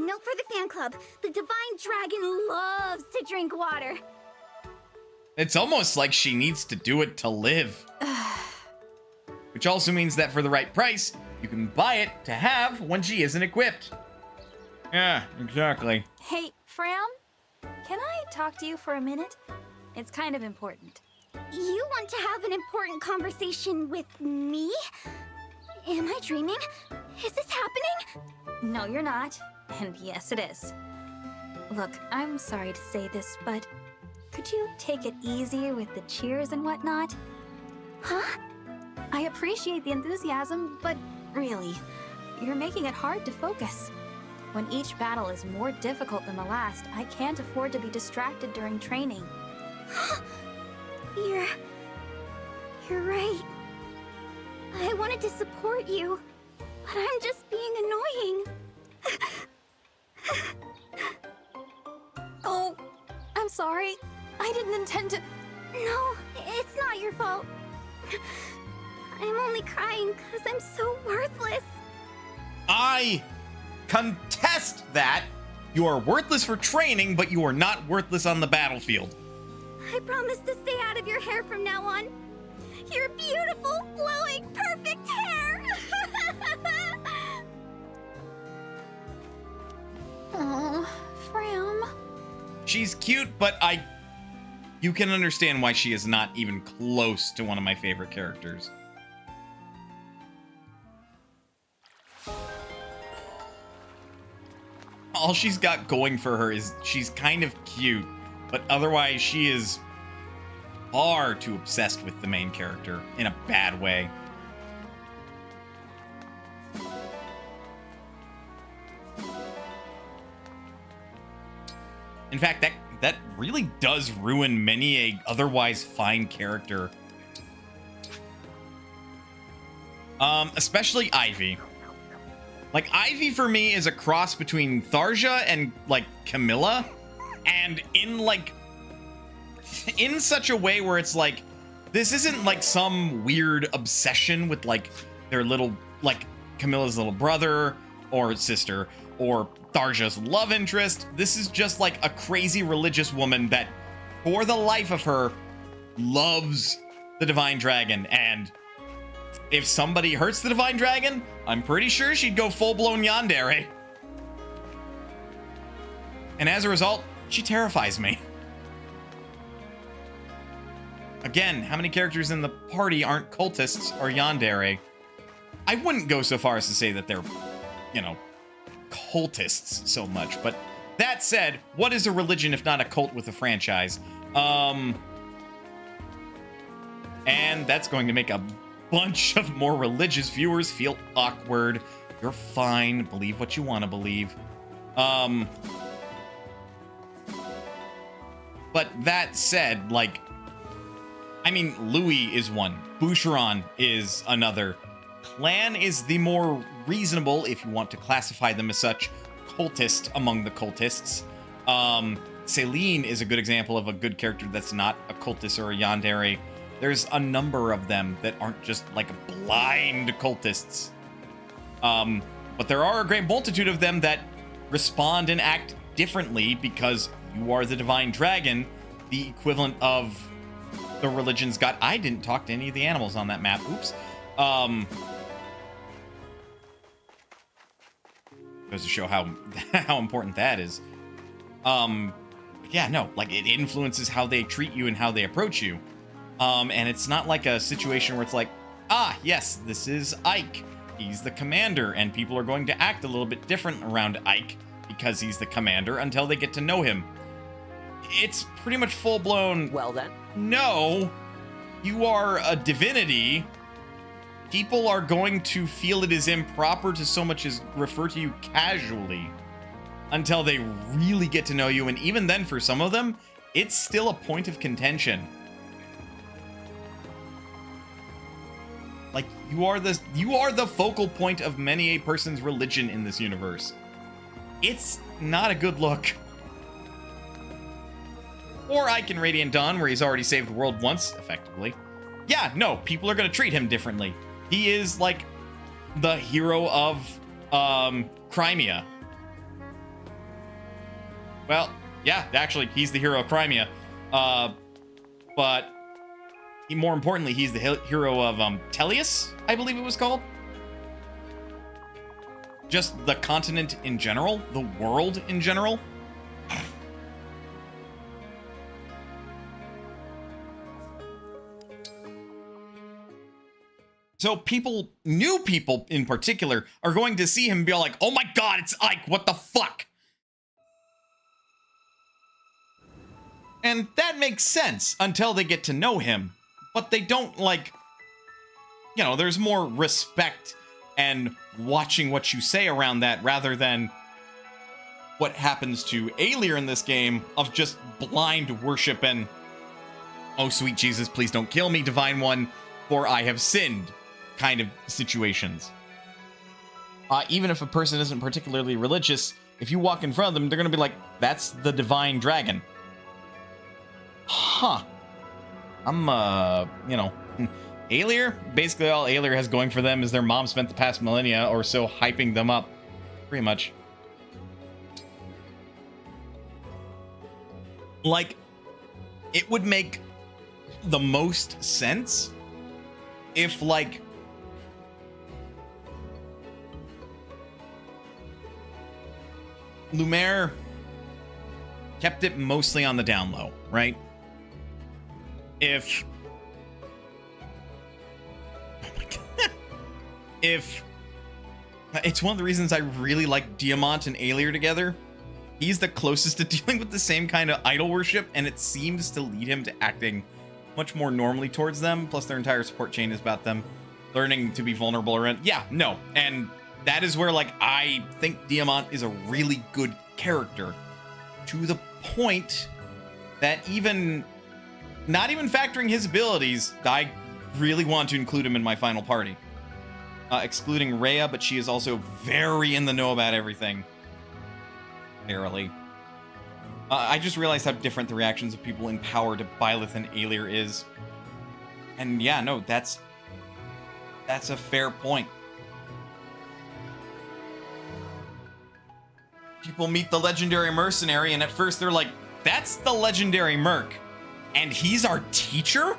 Note for the fan club. The Divine Dragon loves to drink water. It's almost like she needs to do it to live. Which also means that for the right price, you can buy it to have when she isn't equipped. Yeah, exactly. Hey, Fram, can I talk to you for a minute? It's kind of important. You want to have an important conversation with me? Am I dreaming? Is this happening? No, you're not. And yes, it is. Look, I'm sorry to say this, but could you take it easy with the cheers and whatnot? Huh? I appreciate the enthusiasm, but really, you're making it hard to focus. When each battle is more difficult than the last, I can't afford to be distracted during training. You're right. I wanted to support you, but I'm just being annoying. Oh, I'm sorry. I didn't intend to... No, it's not your fault. I'm only crying because I'm so worthless. I contest that. You are worthless for training, but you are not worthless on the battlefield. I promise to stay out of your hair from now on. Your beautiful, flowing, perfect hair! Oh, Fram. She's cute, but you can understand why she is not even close to one of my favorite characters. All she's got going for her is she's kind of cute, but otherwise she is far too obsessed with the main character in a bad way. In fact, that really does ruin many a otherwise fine character. Especially Ivy. Like, Ivy for me is a cross between Tharja and, like, Camilla. And in such a way where it's like, this isn't like some weird obsession with, like, their little, like, Camilla's little brother or sister or Tharja's love interest. This is just like a crazy religious woman that, for the life of her, loves the Divine Dragon. And if somebody hurts the Divine Dragon, I'm pretty sure she'd go full-blown yandere. And as a result, she terrifies me. Again, how many characters in the party aren't cultists or yandere? I wouldn't go so far as to say that they're, you know, cultists so much, but that said, what is a religion if not a cult with a franchise? And that's going to make a bunch of more religious viewers feel awkward. You're fine. Believe what you want to believe. But that said, like, I mean, Louis is one. Boucheron is another. Clan is the more reasonable, if you want to classify them as such, cultist among the cultists. Celine is a good example of a good character that's not a cultist or a yandere. There's a number of them that aren't just like blind cultists. But there are a great multitude of them that respond and act differently because you are the Divine Dragon, the equivalent of the religion's god. I didn't talk to any of the animals on that map. Oops. Goes to show how important that is. Yeah, no, like, it influences how they treat you and how they approach you. And it's not like a situation where it's like, ah, yes, this is Ike. He's the commander, and people are going to act a little bit different around Ike because he's the commander until they get to know him. It's pretty much full-blown, Well then. no, you are a divinity. People are going to feel it is improper to so much as refer to you casually until they really get to know you, and even then, for some of them, it's still a point of contention. Like, you are the focal point of many a person's religion in this universe. It's not a good look. Or Ike in Radiant Dawn, where he's already saved the world once, effectively. Yeah, no, people are gonna treat him differently. He is, like, the hero of, Crimea. Well, yeah, actually, he's the hero of Crimea. But more importantly, he's the hero of Tellius, I believe it was called. Just the continent in general, the world in general. So people, new people in particular, are going to see him and be all like, oh my god, it's Ike, what the fuck? And that makes sense until they get to know him. But they don't, like, you know, there's more respect and watching what you say around that rather than what happens to Alir in this game of just blind worship and, oh sweet Jesus, please don't kill me, Divine One, for I have sinned kind of situations. Even if a person isn't particularly religious, if you walk in front of them, they're going to be like, that's the divine dragon. Huh. I'm, you know, Alir, basically all Alir has going for them is their mom spent the past millennia or so hyping them up. Pretty much. Like, it would make the most sense if, like, Lumiere kept it mostly on the down low, right? If oh my god, if it's one of the reasons I really like Diamant and Alir together. He's the closest to dealing with the same kind of idol worship, and it seems to lead him to acting much more normally towards them. Plus, their entire support chain is about them learning to be vulnerable around. Yeah, no, and that is where, like, I think Diamant is a really good character to the point that even not even factoring his abilities, I really want to include him in my final party. Excluding Rhea, but she is also very in the know about everything. Narrowly. I just realized how different the reactions of people in power to Byleth and Alir is. And yeah, no, that's a fair point. People meet the legendary mercenary, and at first they're like, that's the legendary merc, and he's our teacher?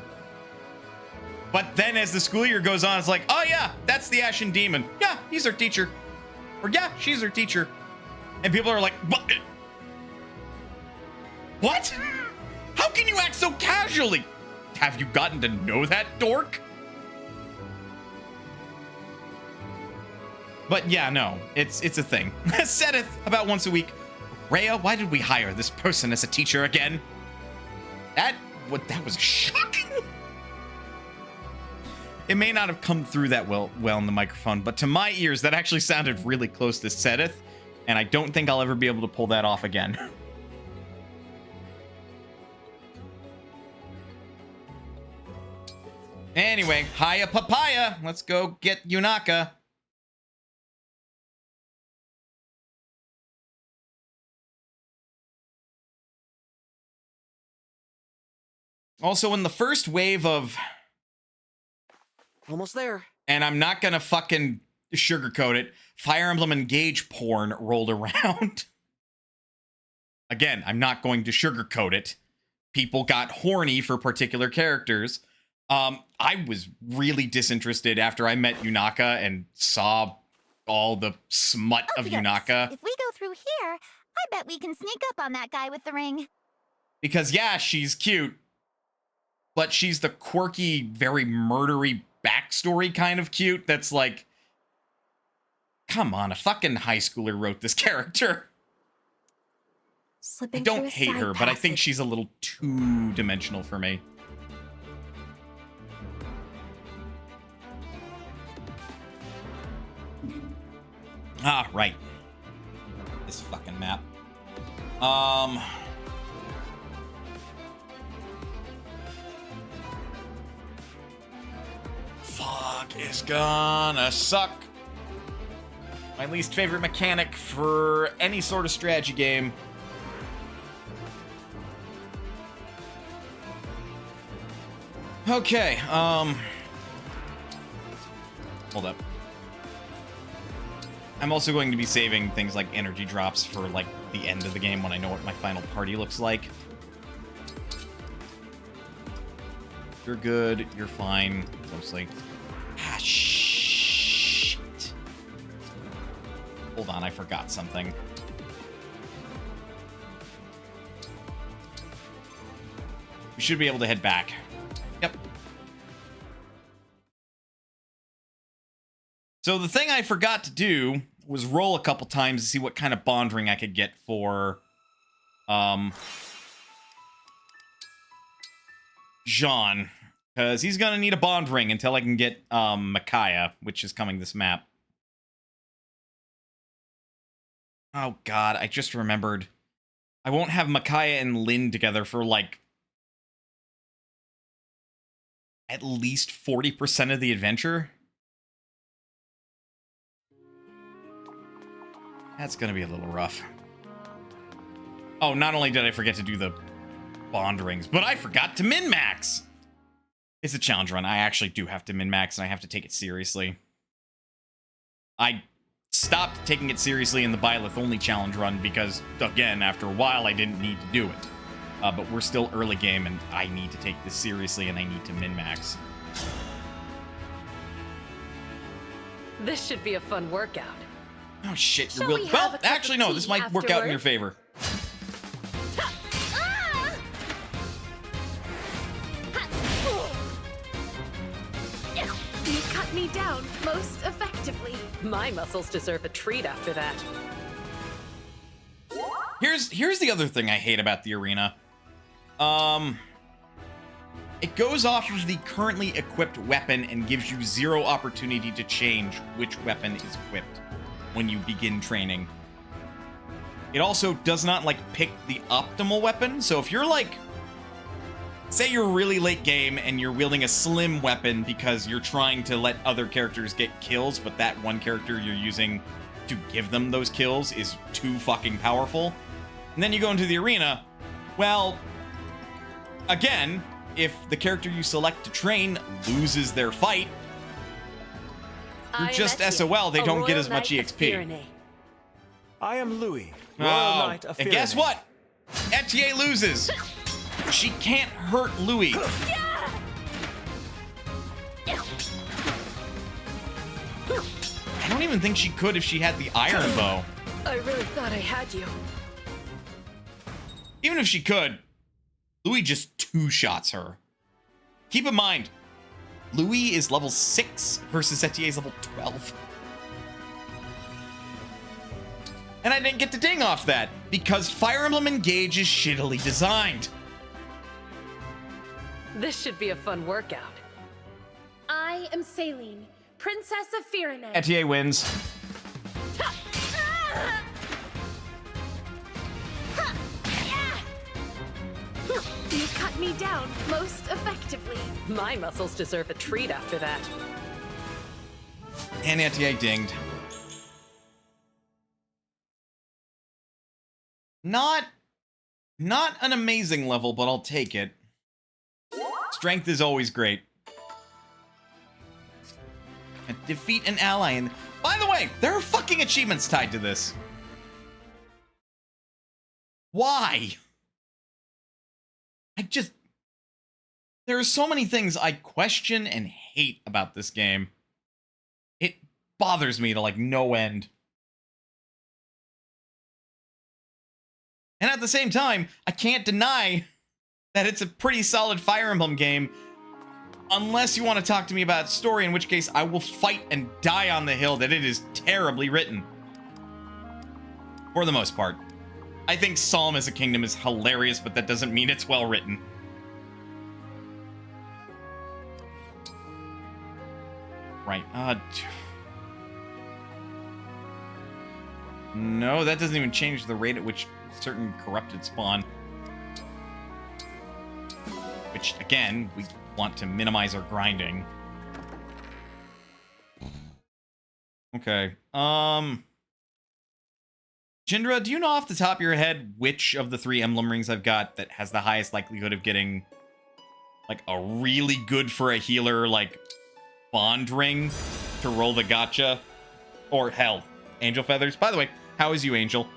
But then as the school year goes on, it's like, oh yeah, that's the Ashen Demon. Yeah, he's our teacher. Or yeah, she's our teacher. And people are like, what? What? How can you act so casually? Have you gotten to know that dork? But yeah, no, it's a thing. Seteth about once a week. Rhea, why did we hire this person as a teacher again? That was shocking. It may not have come through that well in the microphone, but to my ears, that actually sounded really close to Seteth, and I don't think I'll ever be able to pull that off again. Anyway, hiya papaya. Let's go get Yunaka. Also, in the first wave of... Almost there. And I'm not gonna fucking sugarcoat it. Fire Emblem Engage porn rolled around. Again, I'm not going to sugarcoat it. People got horny for particular characters. I was really disinterested after I met Yunaka and saw all the smut of Yunaka. If we go through here, I bet we can sneak up on that guy with the ring. Because, yeah, she's cute. but she's the quirky, very murdery backstory kind of cute that's like, come on, a fucking high schooler wrote this character. I don't hate her, but I think she's a little too dimensional for me. Ah, right. This fucking map. Fuck is gonna suck. My least favorite mechanic for any sort of strategy game. Okay, hold up. I'm also going to be saving things like energy drops for, like, the end of the game when I know what my final party looks like. You're good, you're fine, mostly. Ah, shit. Hold on, I forgot something. We should be able to head back. Yep. So the thing I forgot to do was roll a couple times to see what kind of bond ring I could get for, Jean. Because he's gonna need a bond ring until I can get, Micaiah, which is coming this map. Oh god, I just remembered. I won't have Micaiah and Lynn together for, like, at least 40% of the adventure. That's gonna be a little rough. Oh, not only did I forget to do the bond rings, but I forgot to min-max! It's a challenge run. I actually do have to min-max, and I have to take it seriously. I stopped taking it seriously in the Byleth only challenge run because, again, after a while, I didn't need to do it. But we're still early game, and I need to take this seriously, and I need to min-max. This should be a fun workout. Oh, shit. You're well, actually, no. This might work out in your favor. You cut me down most effectively. My muscles deserve a treat after that. Here's the other thing I hate about the arena. It goes off of the currently equipped weapon and gives you 0 opportunity to change which weapon is equipped when you begin training. It also does not, like, pick the optimal weapon. So if you're, like, say you're really late game and you're wielding a slim weapon because you're trying to let other characters get kills, but that one character you're using to give them those kills is too fucking powerful, and then you go into the arena, well, again, if the character you select to train loses their fight, you're just SOL, they don't get as much EXP. I am Louis, Royal Knight of and guess what? Etienne loses. She can't hurt Louis. I don't even think she could if she had the iron bow. I really thought I had you. Even if she could, Louis just 2-shots her. Keep in mind, Louis is level 6 versus Etienne's level 12. And I didn't get to ding off that, because Fire Emblem Engage is shittily designed. This should be a fun workout. I am Saline, Princess of Firene. Etienne wins. You cut me down most effectively. My muscles deserve a treat after that. And Etienne dinged. Not an amazing level, but I'll take it. Strength is always great. Defeat an ally. And by the way, there are fucking achievements tied to this. Why? There are so many things I question and hate about this game. It bothers me to, like, no end. And at the same time, I can't deny that it's a pretty solid Fire Emblem game, unless you want to talk to me about story, in which case I will fight and die on the hill that it is terribly written. For the most part. I think Psalm as a kingdom is hilarious, but that doesn't mean it's well written. Right, no, that doesn't even change the rate at which certain corrupted spawn. Which, again, we want to minimize our grinding. Okay, Jindra, do you know off the top of your head which of the 3 emblem rings I've got that has the highest likelihood of getting, like, a really good for a healer, like, bond ring to roll the gotcha? Or, hell, Angel Feathers? By the way, how is you, Angel?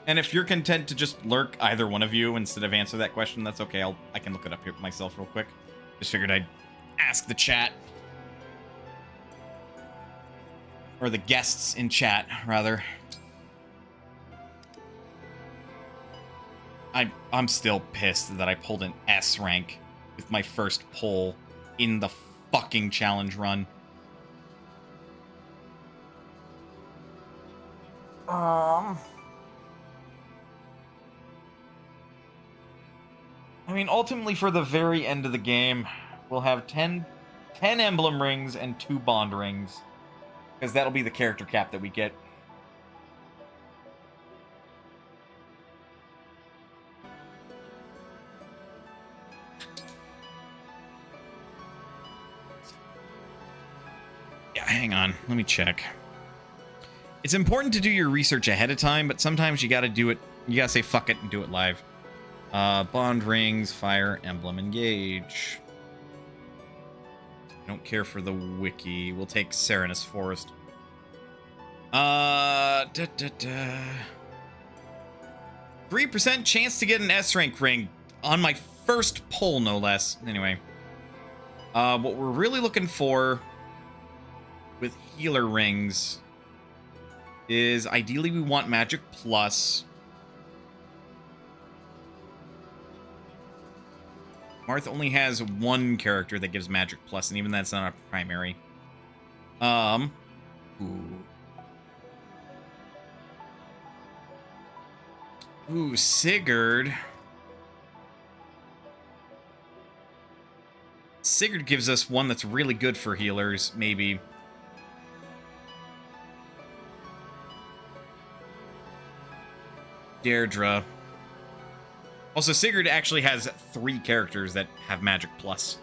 And if you're content to just lurk either one of you instead of answer that question, that's okay. I can look it up here myself real quick. Just figured I'd ask the chat. Or the guests in chat, rather. I'm still pissed that I pulled an S rank with my first pull in the fucking challenge run. I mean, ultimately, for the very end of the game, we'll have 10 emblem rings and 2 bond rings. Because that'll be the character cap that we get. Yeah, hang on. Let me check. It's important to do your research ahead of time, but sometimes you gotta do it. You gotta say fuck it and do it live. Bond rings, Fire Emblem, engage. I don't care for the wiki. We'll take Serenus Forest. 3% chance to get an S rank ring on my first pull, no less. Anyway, what we're really looking for with healer rings is ideally we want Magic Plus. Marth only has 1 character that gives Magic Plus, and even that's not a primary. Ooh, Sigurd. Sigurd gives us one that's really good for healers, maybe. Deirdre. Also, Sigurd actually has 3 characters that have Magic Plus.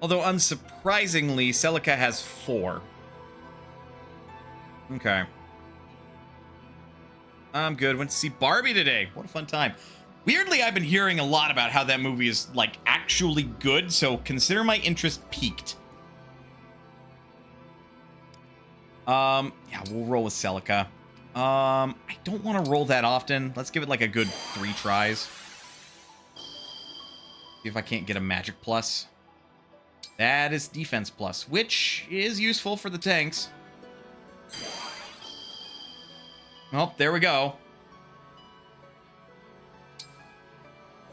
Although, unsurprisingly, Celica has 4. Okay. I'm good. Went to see Barbie today. What a fun time. Weirdly, I've been hearing a lot about how that movie is, like, actually good, so consider my interest peaked. Yeah, we'll roll with Celica. I don't want to roll that often. Let's give it, like, a good 3 tries. See if I can't get a Magic Plus. That is Defense Plus, which is useful for the tanks. Well, there we go.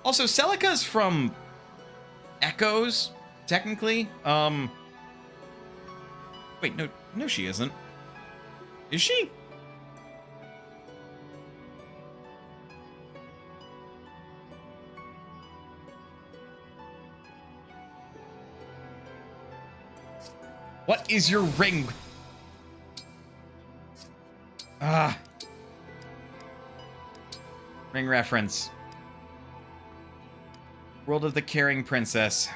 Also, Celica's from Echoes, technically. Wait, no, she isn't. Is she? What is your ring? Ah. Ring reference. World of the Caring Princess.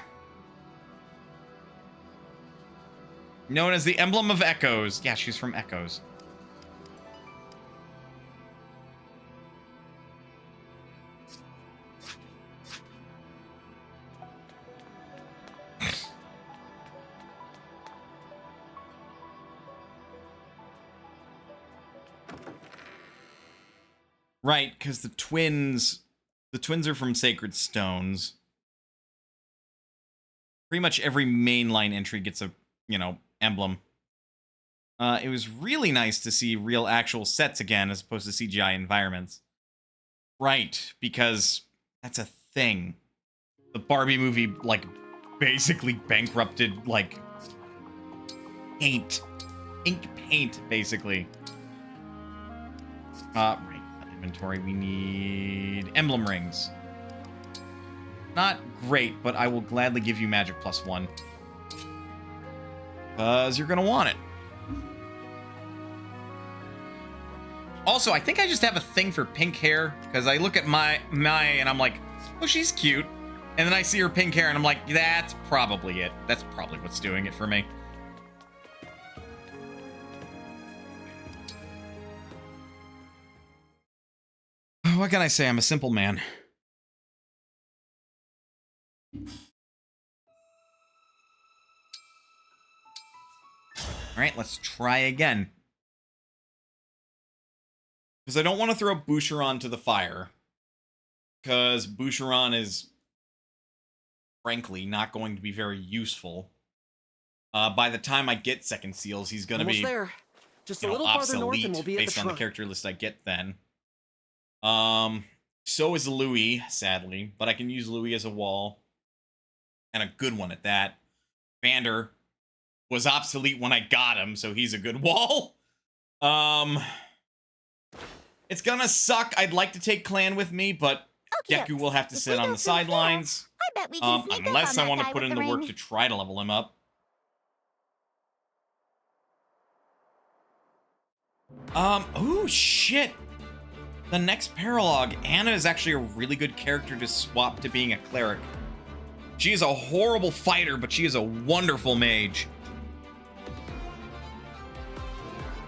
Known as the Emblem of Echoes. Yeah, she's from Echoes. Right, because the twins are from Sacred Stones. Pretty much every mainline entry gets a, emblem. It was really nice to see real actual sets again as opposed to CGI environments. Right, because that's a thing. The Barbie movie, like, basically bankrupted, like, ink paint, basically. Right, inventory, we need emblem rings. Not great, but I will gladly give you magic +1. Because you're gonna want it. Also, I think I just have a thing for pink hair, because I look at my and I'm like, oh, she's cute. And then I see her pink hair, and I'm like, that's probably it. That's probably what's doing it for me. What can I say? I'm a simple man. All right, let's try again. Because I don't want to throw Boucheron to the fire. Because Boucheron is, frankly, not going to be very useful. By the time I get second seals, he's going to be there. Just a little farther north and we'll be at the based on the character list I get then. So is Louis, sadly. But I can use Louis as a wall. And a good one at that. Vander was obsolete when I got him, so he's a good wall. It's gonna suck. I'd like to take Clan with me, but Geku will have to sit on the sidelines. I bet we can sneak Unless up on I want to that put guy in with the work ring. to try to level him up. Oh shit. The next paralogue, Anna is actually a really good character to swap to being a cleric. She is a horrible fighter, but she is a wonderful mage.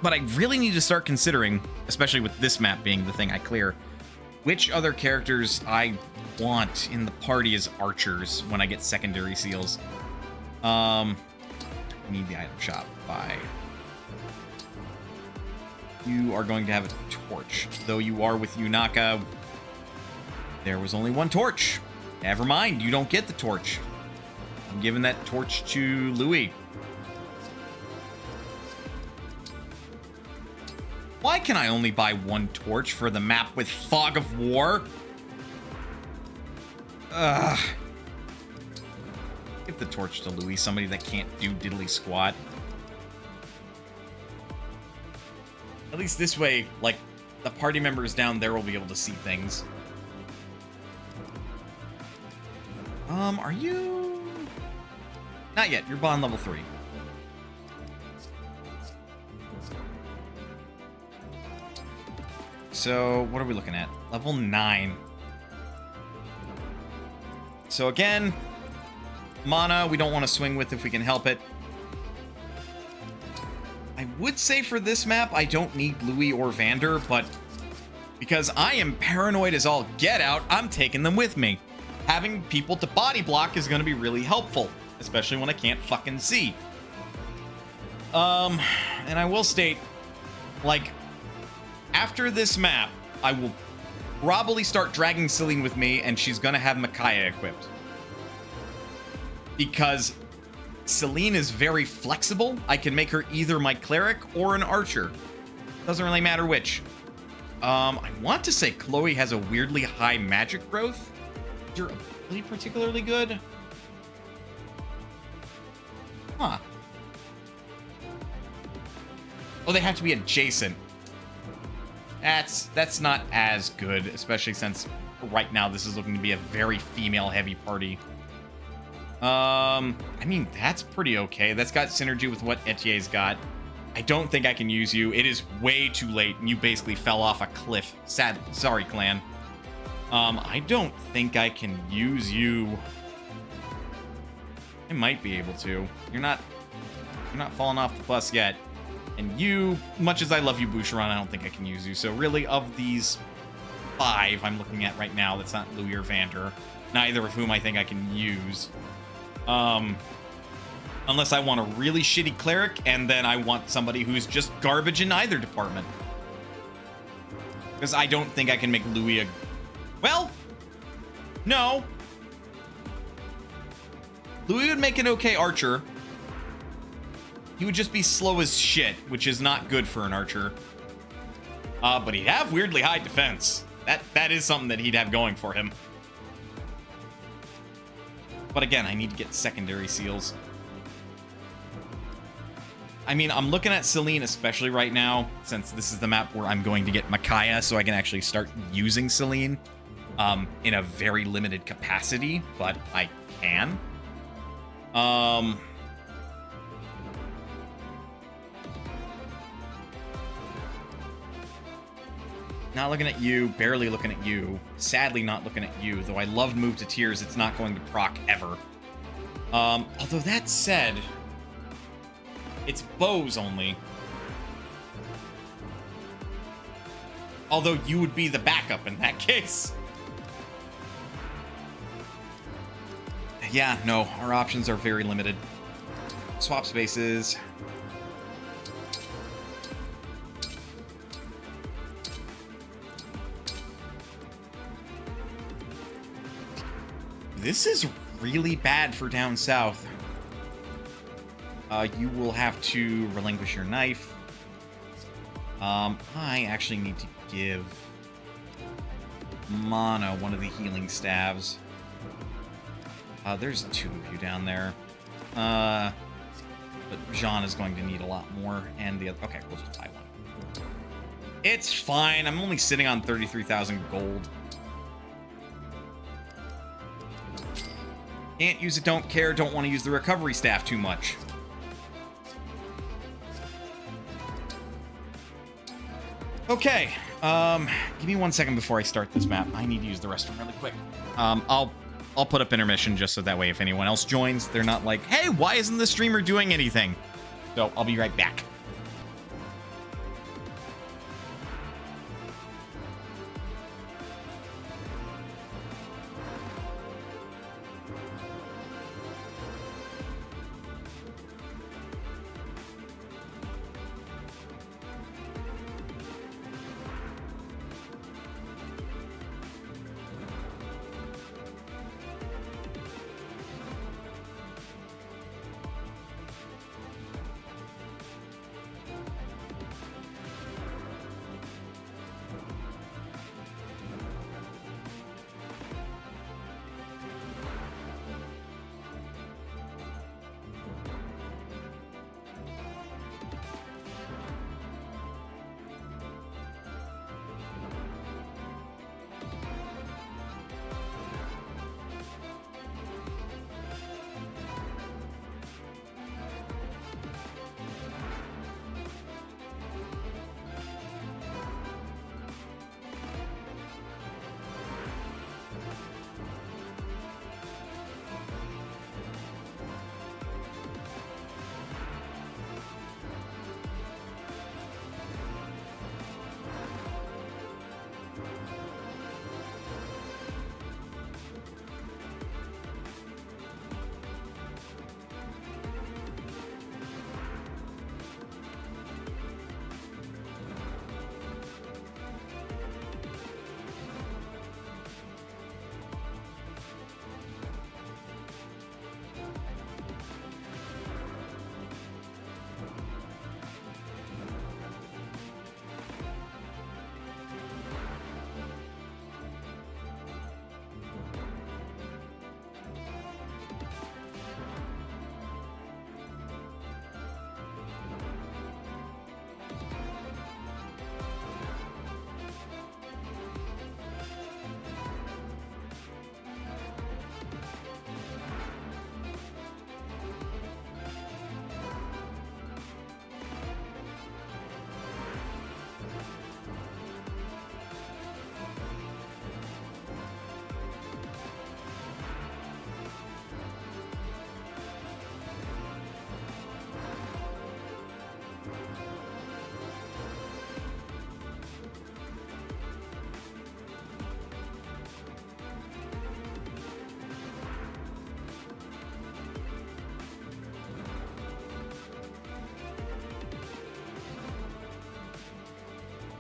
But I really need to start considering, especially with this map being the thing I clear, which other characters I want in the party as archers when I get secondary seals. I need the item shop. Bye. You are going to have a torch. Though you are with Yunaka, there was only one torch. Never mind, you don't get the torch. I'm giving that torch to Louis. Why can I only buy one torch for the map with Fog of War? Ugh. Give the torch to Louis, somebody that can't do diddly squat. At least this way, like, the party members down there will be able to see things. Are you... Not yet, you're bond level 3. So, what are we looking at? Level 9. So again, mana we don't want to swing with if we can help it. I would say for this map, I don't need Louis or Vander, but because I am paranoid as all get out, I'm taking them with me. Having people to body block is going to be really helpful, especially when I can't fucking see. And I will state, like, after this map, I will probably start dragging Celine with me, and she's going to have Micaiah equipped. Because Celine is very flexible. I can make her either my cleric or an archer. Doesn't really matter which. I want to say Chloe has a weirdly high magic growth. Is your ability particularly good? Huh. Oh, they have to be adjacent. That's not as good, especially since right now this is looking to be a very female-heavy party. I mean, that's pretty okay. That's got synergy with what Etier's got. I don't think I can use you. It is way too late, and you basically fell off a cliff. Sorry, clan. I don't think I can use you. I might be able to. You're not falling off the bus yet. And you, much as I love you, Boucheron, I don't think I can use you. So really, of these 5 I'm looking at right now, that's not Louis or Vander, neither of whom I think I can use. Unless I want a really shitty cleric, and then I want somebody who's just garbage in either department. Because I don't think I can make Louis a... Well, no. Louis would make an okay archer. He would just be slow as shit, which is not good for an archer. But he'd have weirdly high defense. That is something that he'd have going for him. But again, I need to get secondary seals. I mean, I'm looking at Celine especially right now, since this is the map where I'm going to get Micaiah, so I can actually start using Celine in a very limited capacity, but I can. Not looking at you, barely looking at you, sadly not looking at you, though I love Move to Tears, it's not going to proc ever. Although that said, it's bows only. Although you would be the backup in that case. Yeah, no, our options are very limited. Swap spaces. This is really bad for down south. You will have to relinquish your knife. I actually need to give Mana one of the healing staves. There's 2 of you down there. But Jean is going to need a lot more, and the other... Okay, we'll just buy one. It's fine. I'm only sitting on 33,000 gold. Can't use it, don't care, don't want to use the recovery staff too much. Okay, give me 1 second before I start this map. I need to use the restroom really quick. I'll put up intermission just so that way if anyone else joins, they're not like, hey, why isn't the streamer doing anything? So I'll be right back.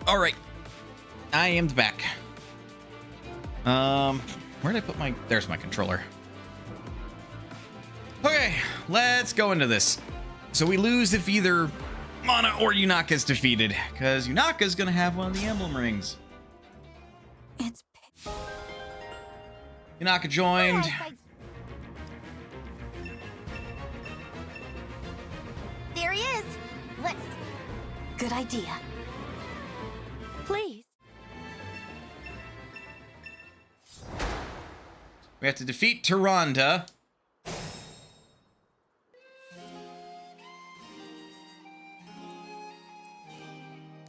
All right. I am back. Where did I put my... There's my controller. Okay, let's go into this. So we lose if either Mana or Yunaka is defeated, because Yunaka is going to have one of the emblem rings. It's... Yunaka joined. There he is. Let's... Good idea. Please. We have to defeat Tyrande.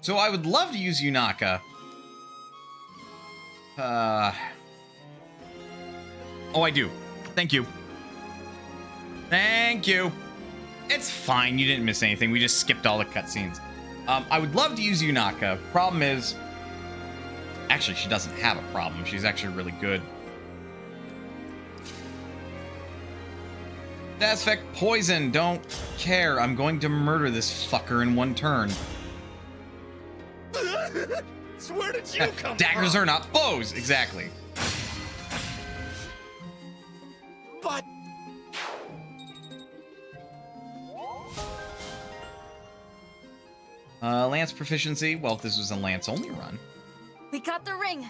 So I would love to use Yunaka. Oh, I do. Thank you. Thank you. It's fine. You didn't miss anything. We just skipped all the cutscenes. I would love to use Yunaka. Problem is... Actually, she doesn't have a problem. She's actually really good. That's effect poison. Don't care. I'm going to murder this fucker in one turn. So where did you come Daggers from? are not bows. Exactly. But... Lance proficiency. Well, if this was a Lance only run. We got the ring.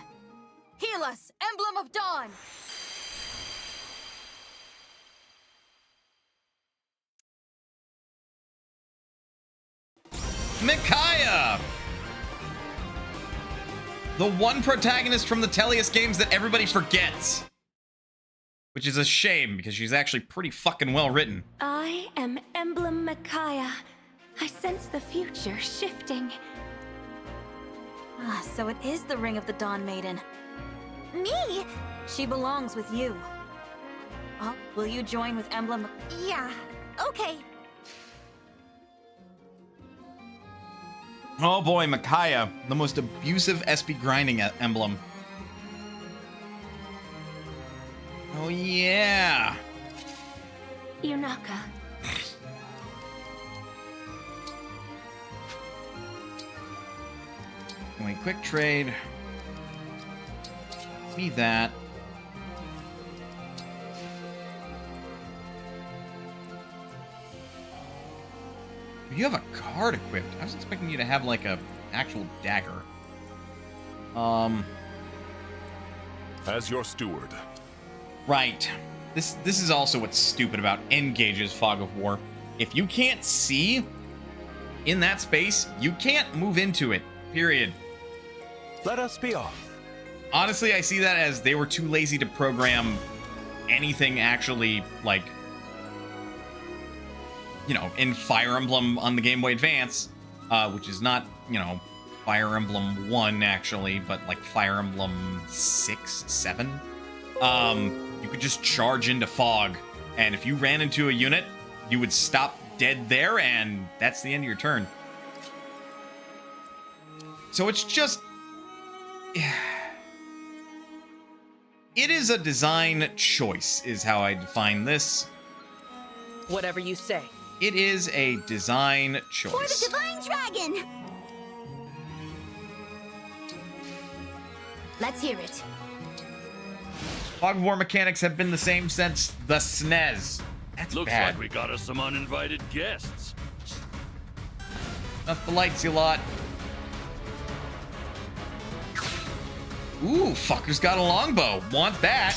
Heal us, Emblem of Dawn. Micaiah! The one protagonist from the Tellius games that everybody forgets. Which is a shame, because she's actually pretty fucking well written. I am Emblem Micaiah. I sense the future shifting. Ah, so it is the Ring of the Dawn Maiden. Me? She belongs with you. Oh, will you join with Emblem? Yeah, okay. Oh boy, Micaiah, the most abusive SP grinding emblem. Oh yeah. Yunaka. Wait, quick trade. Be that. You have a card equipped. I was expecting you to have like a actual dagger. As your steward. Right. This is also what's stupid about Engage's Fog of War. If you can't see in that space, you can't move into it. Period. Let us be off. Honestly, I see that as they were too lazy to program anything actually, like, you know, in Fire Emblem on the Game Boy Advance, which is not, you know, Fire Emblem 1, actually, but like Fire Emblem 6, 7. You could just charge into Fog, and if you ran into a unit, you would stop dead there, and that's the end of your turn. So it's just... It is a design choice, is how I define this. Whatever you say. It is a design choice. For the Divine Dragon! Let's hear it. Fog of War mechanics have been the same since the SNES. That's Looks bad. like we got us some uninvited guests. Enough the lights, you lot. Ooh, fucker's got a longbow. Want that.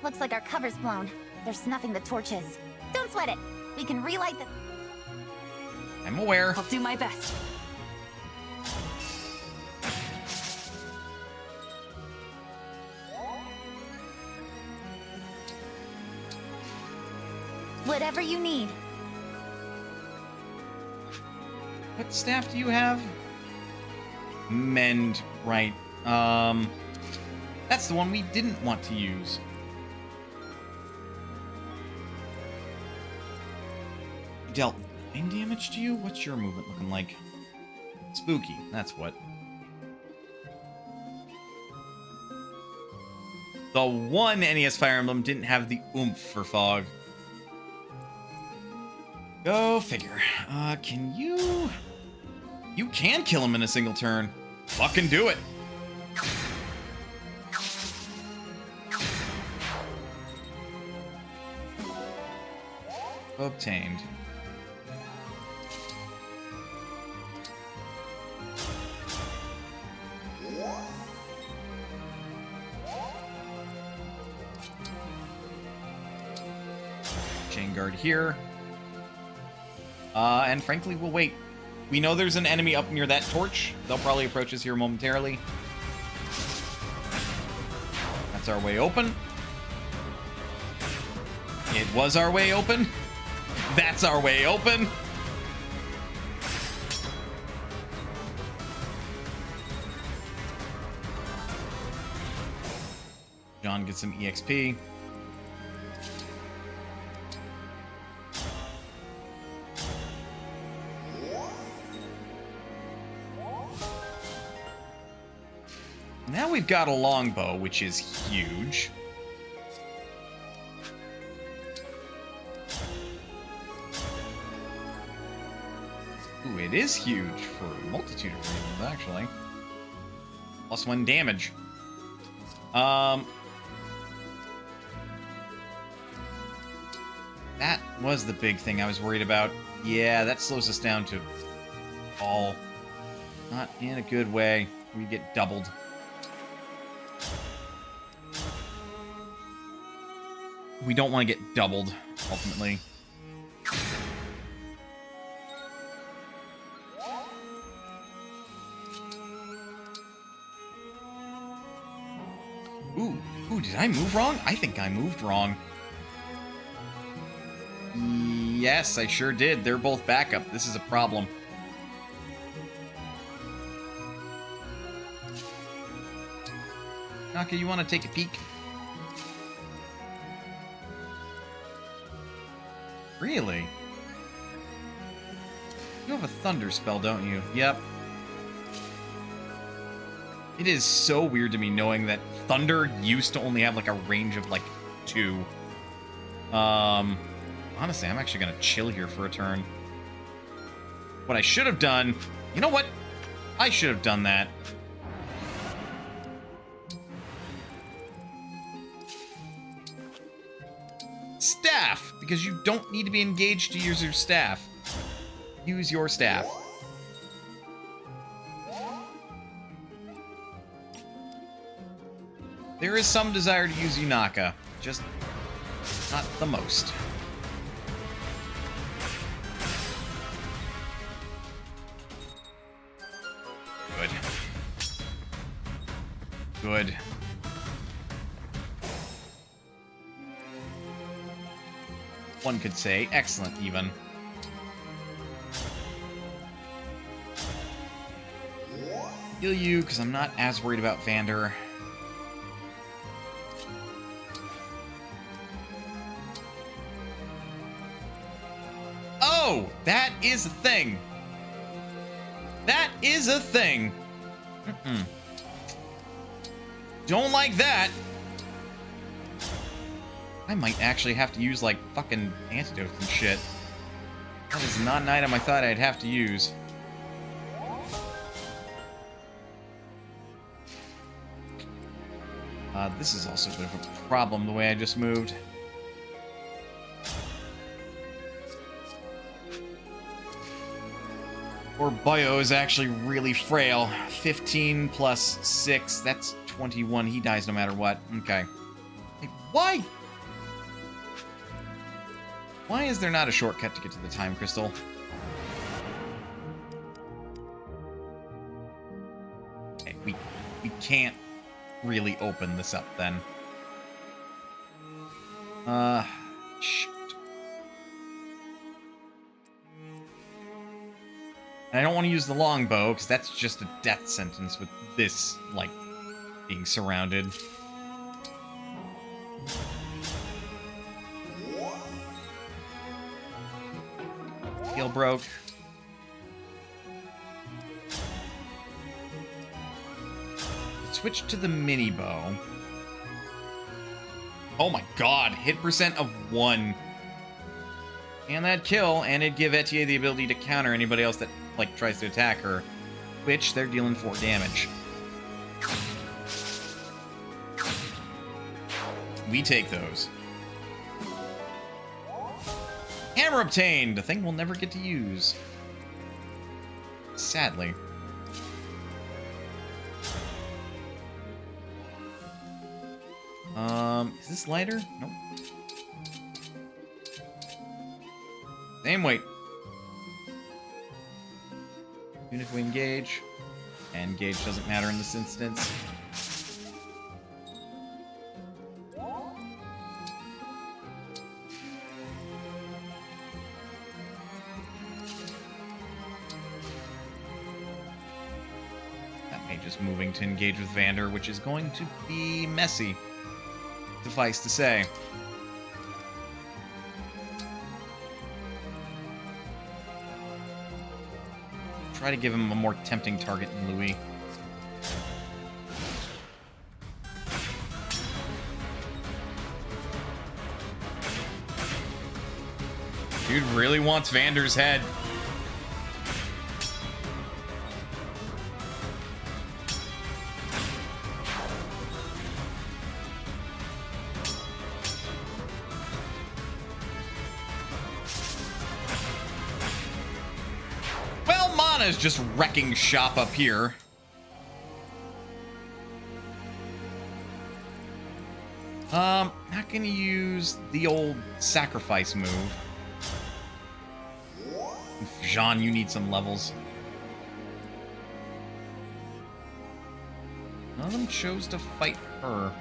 Looks like our cover's blown. They're snuffing the torches. Don't sweat it. We can relight the... I'm aware. I'll do my best. Whatever you need. What staff do you have? Mend, right. That's the one we didn't want to use. Dealt 9 damage to you? What's your movement looking like? Spooky, that's what. The one NES Fire Emblem didn't have the oomph for Fog. Go figure. Can you... You can kill him in a single turn. Fucking do it. Obtained. Chain guard here. And frankly, we'll wait. We know there's an enemy up near that torch. They'll probably approach us here momentarily. That's our way open. It was our way open. That's our way open. John gets some EXP. Now we've got a longbow, which is huge. Ooh, it is huge for a multitude of reasons, actually. +1 damage. That was the big thing I was worried about. Yeah, that slows us down to all. Not in a good way. We get doubled. We don't want to get doubled, ultimately. Ooh, did I move wrong? I think I moved wrong. Yes, I sure did. They're both backup. This is a problem. Naka, you want to take a peek? Really? You have a thunder spell, don't you? Yep. It is so weird to me knowing that thunder used to only have like a range of like 2. Honestly, I'm actually gonna chill here for a turn. What I should have done... You know what? I should have done that. Staff! Because you don't need to be engaged to use your staff. Use your staff. There is some desire to use Yunaka, just not the most. Good. Good. One could say excellent, even. Heal you, because I'm not as worried about Vander. Oh, that is a thing. That is a thing. Don't like that. I might actually have to use, like, fucking antidotes and shit. That is not an item I thought I'd have to use. This is also a bit of a problem, the way I just moved. Or Boyo is actually really frail. 15 plus 6, that's 21. He dies no matter what. Okay. Like, why? Why is there not a shortcut to get to the time crystal? Okay, we can't really open this up then. Shit. And I don't want to use the longbow, because that's just a death sentence with this, like, being surrounded. Heal broke. Switch to the mini bow. Oh my god, hit percent of 1. And that kill, and it'd give Etier the ability to counter anybody else that, like, tries to attack her, which they're dealing 4 damage. We take those. Hammer obtained! A thing we'll never get to use. Sadly. Is this lighter? Nope. Same weight. Even if we engage. And engage doesn't matter in this instance. That mage is moving to engage with Vander, which is going to be messy. Suffice to say. Try to give him a more tempting target than Louis. Dude really wants Vander's head. Is just wrecking shop up here. Not gonna use the old sacrifice move. Jean, you need some levels. None of them chose to fight her.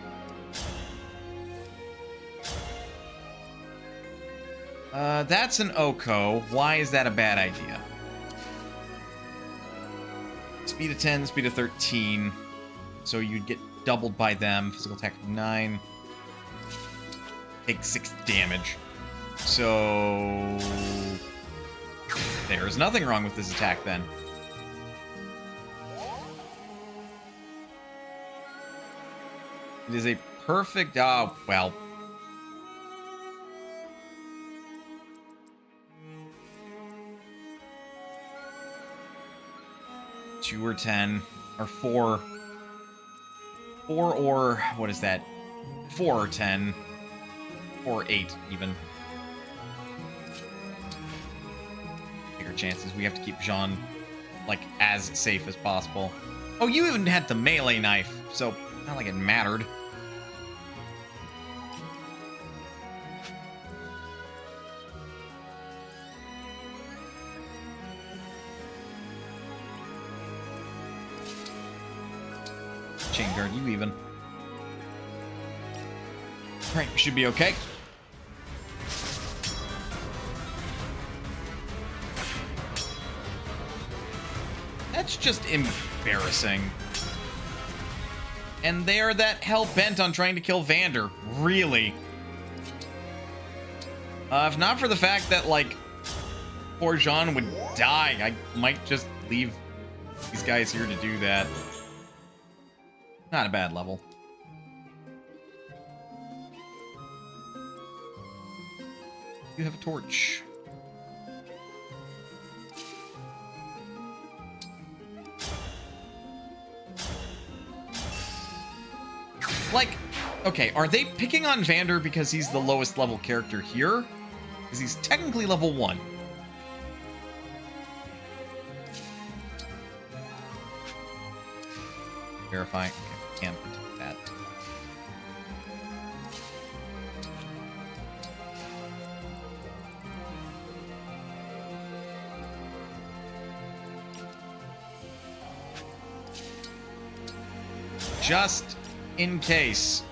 That's an Oko. Why is that a bad idea? Speed of 10, speed of 13. So you'd get doubled by them. Physical attack of 9. Take 6 damage. So there is nothing wrong with this attack then. It is a perfect... well... 2 or 10, or 4. 4 or, what is that? 4 or 10. Or 8, even. Bigger chances. We have to keep Jean, like, as safe as possible. Oh, you even had the melee knife, so not like it mattered. Chain guard, you even. Alright, we should be okay. That's just embarrassing. And they are that hell-bent on trying to kill Vander. Really? If not for the fact that, like, poor Jean would die, I might just leave these guys here to do that. Not a bad level. You have a torch. Like, okay, are they picking on Vander because he's the lowest level character here? Because he's technically level 1. Verify. Okay, can't protect that. Just in case.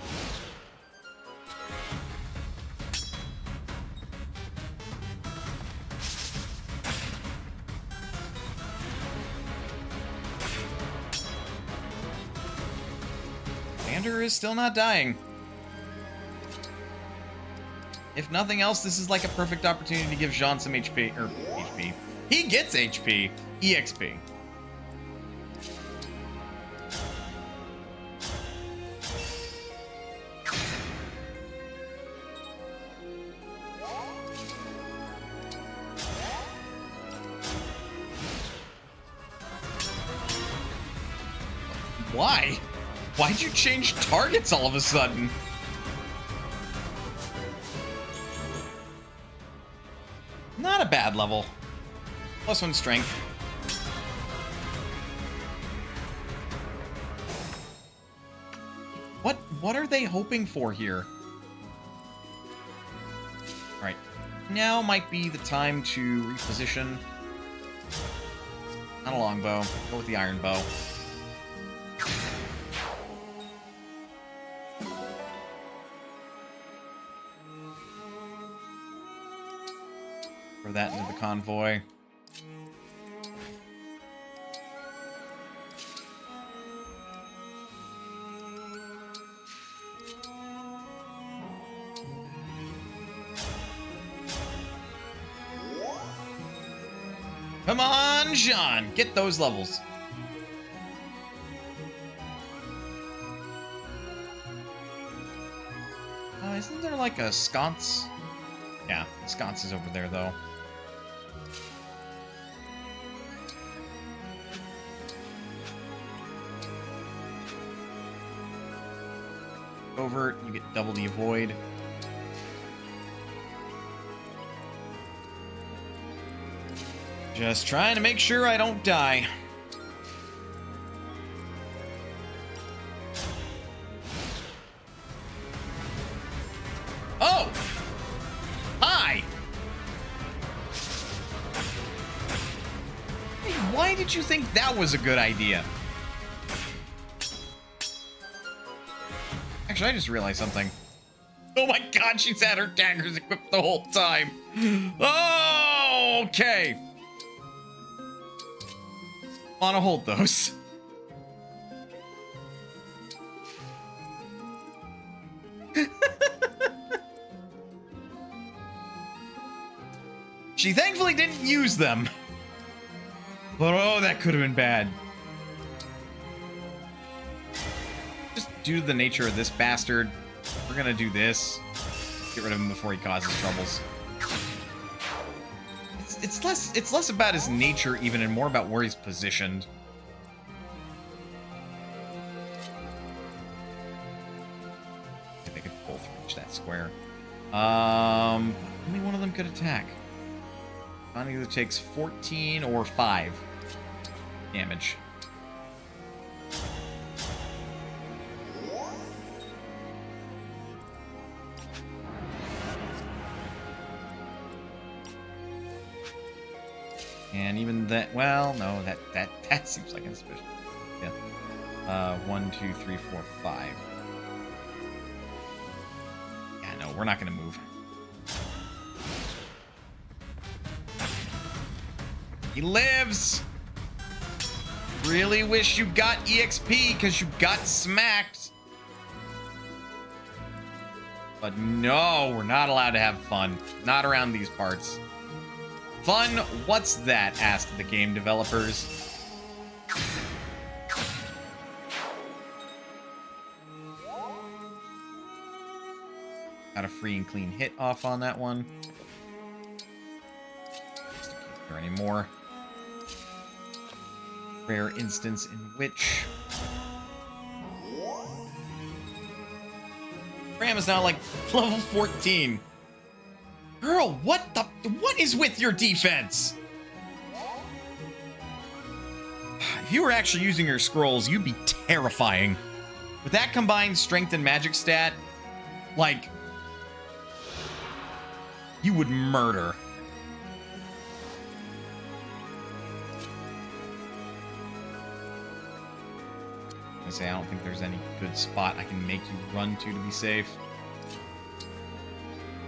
Vander is still not dying. If nothing else, this is like a perfect opportunity to give Jean some HP. Or HP. He gets HP. EXP. Why? Why'd you change targets all of a sudden? Not a bad level. +1 strength. What are they hoping for here? Alright. Now might be the time to reposition. Not a longbow. Go with the iron bow. Throw that into the convoy. Come on, Jean! Get those levels. Isn't there like a sconce? Yeah, the sconce is over there, though. Overt, you get double the avoid. Just trying to make sure I don't die. Oh! Hi! Why did you think that was a good idea? Actually, I just realized something. Oh my god, she's had her daggers equipped the whole time. Oh, okay. Wanna hold those. She thankfully didn't use them. But oh, that could have been bad. Just due to the nature of this bastard, we're gonna do this. Get rid of him before he causes troubles. It's less about his nature even and more about where he's positioned. If they could both reach that square. Only one of them could attack. One either takes 14 or 5 damage. And even that, well, no, that seems like insufficient. Yeah. 1, 2, 3, 4, 5. Yeah, no, we're not gonna move. He lives! Really wish you got EXP because you got smacked. But no, we're not allowed to have fun. Not around these parts. Fun? What's that? Asked the game developers. Got a free and clean hit off on that one. Just in case there are any more. Rare instance in which Ram is now like level 14. Girl, what is with your defense? If you were actually using your scrolls, you'd be terrifying. With that combined strength and magic stat, like, you would murder. I say I don't think there's any good spot I can make you run to be safe.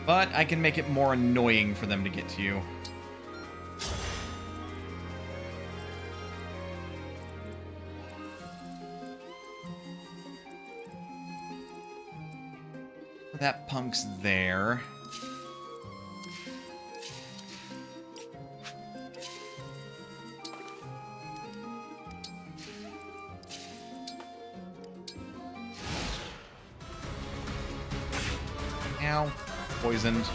But I can make it more annoying for them to get to you. That punk's there. Ow. Poisoned.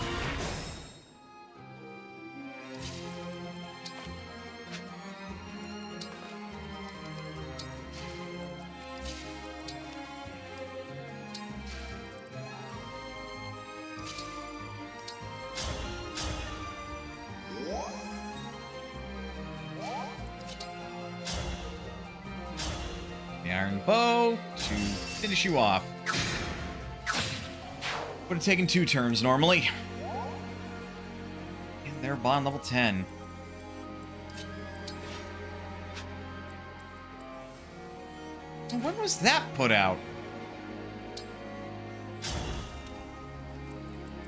iron bow to finish you off. Would have taken 2 turns normally. And they're bond level 10. When was that put out?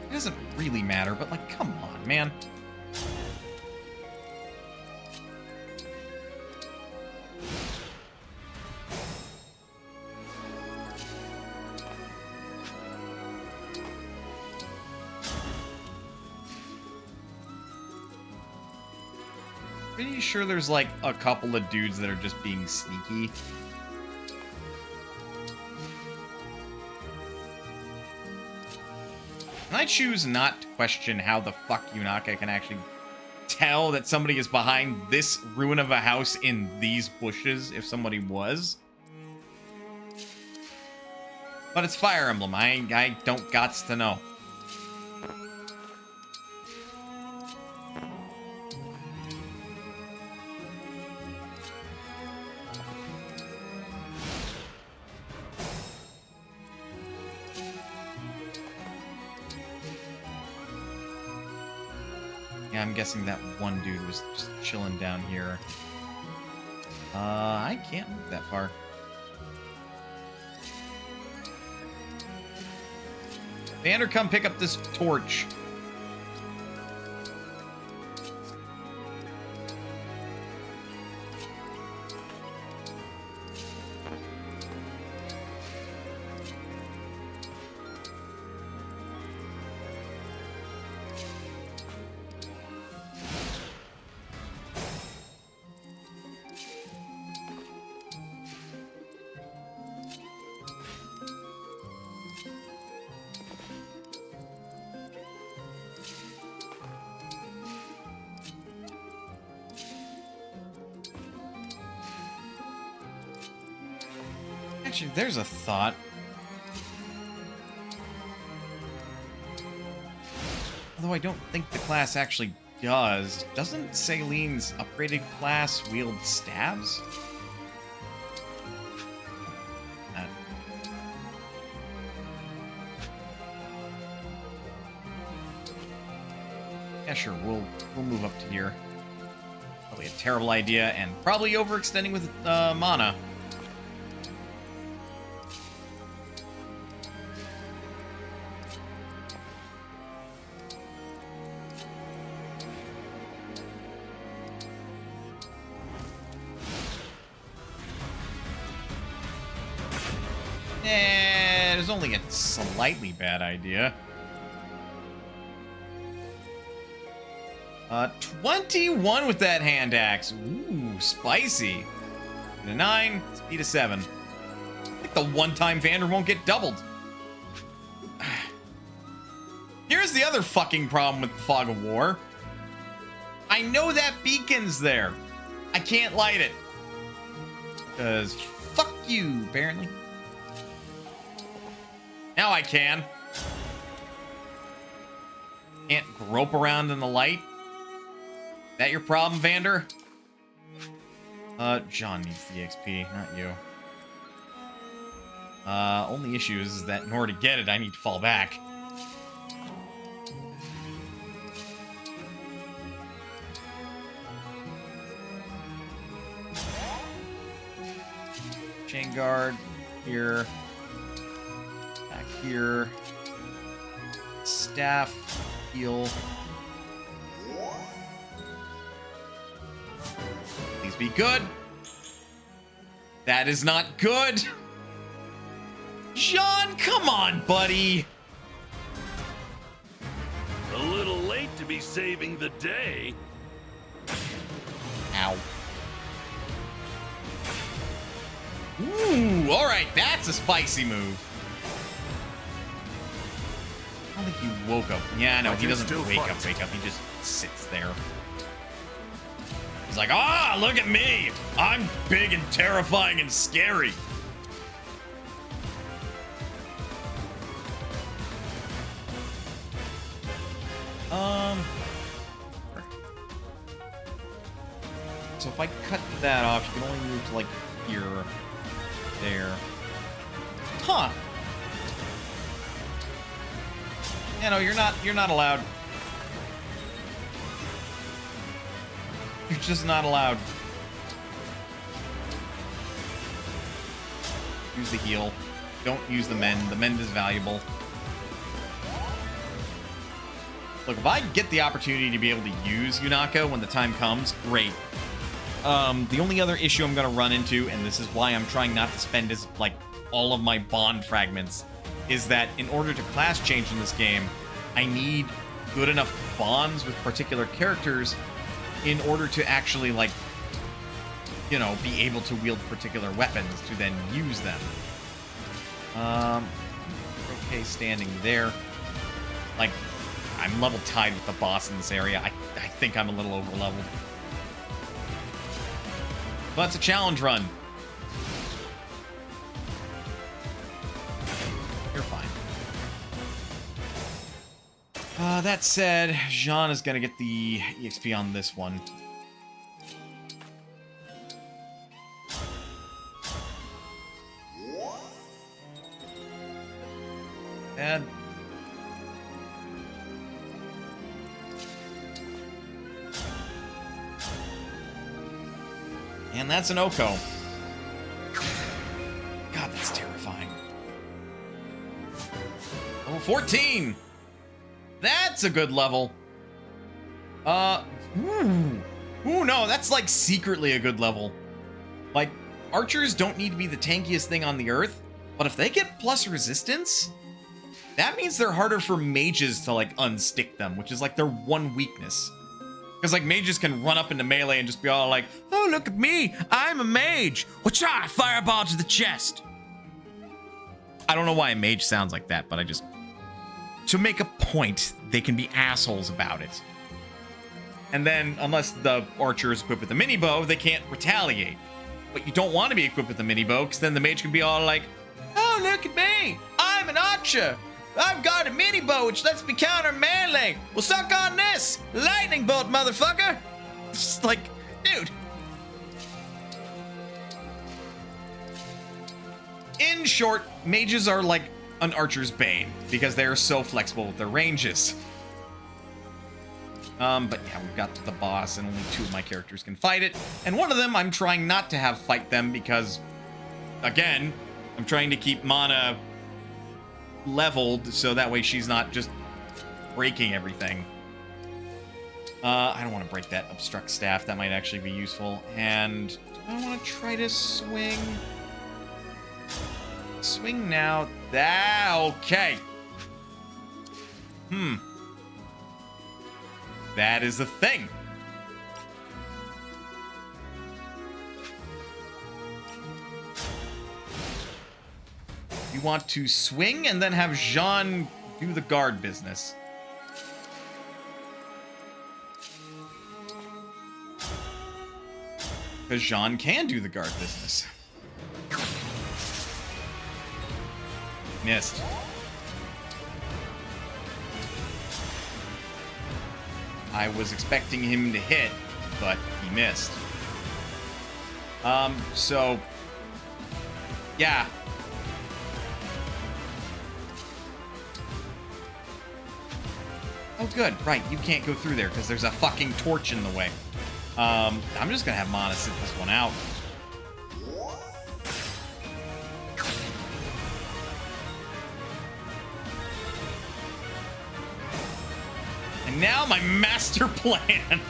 It doesn't really matter, but like, come on, man. Pretty sure there's like a couple of dudes that are just being sneaky. And I choose not to question how the fuck Yunaka can actually tell that somebody is behind this ruin of a house in these bushes if somebody was. But it's Fire Emblem. I don't gots to know. Yeah, I'm guessing that one dude was just chilling down here. I can't move that far. Vander, come pick up this torch. Actually, there's a thought. Although I don't think the class actually does. Doesn't Celine's upgraded class wield stabs? Yeah, sure. We'll move up to here. Probably a terrible idea, and probably overextending with mana. It was only a slightly bad idea. 21 with that hand axe. Ooh, spicy. And a 9, speed of 7. I think the one-time Vander won't get doubled. Here's the other fucking problem with the Fog of War. I know that beacon's there. I can't light it. Because fuck you, apparently. Now I can. Can't grope around in the light. That your problem, Vander? John needs the XP, not you. Only issue is that in order to get it, I need to fall back. Chain guard here. Back here. Staff. Heal. Please be good. That is not good. John, come on, buddy. A little late to be saving the day. Ow. Ooh, all right, that's a spicy move. I don't think he woke up. Yeah, no, he doesn't wake up. He just sits there. He's like, ah, look at me. I'm big and terrifying and scary. So if I cut that off, you can only move to like here. there. Huh. Yeah, no, you're not allowed. You're just not allowed. Use the heal. Don't use the mend. The mend is valuable. Look, if I get the opportunity to be able to use Yunaka when the time comes, great. The only other issue I'm going to run into, and this is why I'm trying not to spend all of my bond fragments, is that in order to class change in this game, I need good enough bonds with particular characters in order to actually, like, you know, be able to wield particular weapons to then use them. Okay, standing there. Like, I'm level tied with the boss in this area. I think I'm a little over leveled. But it's a challenge run. You're fine. That said, Jean is gonna get the EXP on this one. And that's an Oko. God, that's terrifying. Level 14. That's a good level. Ooh, no, that's like secretly a good level. Like, archers don't need to be the tankiest thing on the earth, but if they get plus resistance, that means they're harder for mages to, like, unstick them, which is, like, their one weakness. Because, like, mages can run up into melee and just be all like, oh, look at me, I'm a mage. Whatcha, fireball to the chest. I don't know why a mage sounds like that, but I just... To make a point, they can be assholes about it. And then, unless the archer is equipped with a mini bow, they can't retaliate. But you don't want to be equipped with a mini bow, because then the mage can be all like, oh, look at me, I'm an archer. I've got a mini bow which lets me counter melee. Well, suck on this, lightning bolt, motherfucker. It's just like, dude. In short, mages are like an archer's bane because they are so flexible with their ranges. But yeah, we've got the boss and only 2 of my characters can fight it. And one of them I'm trying not to have fight them because, again, I'm trying to keep Mana leveled so that way she's not just breaking everything. I don't want to break that obstruct staff. That might actually be useful. And do I want to try to swing? Swing now. Okay. That is the thing. You want to swing and then have Jean do the guard business. Because Jean can do the guard business. Missed. I was expecting him to hit, but he missed. So... yeah. Oh, good. Right, you can't go through there because there's a fucking torch in the way. I'm just gonna have Mana sit this one out. And now my master plan.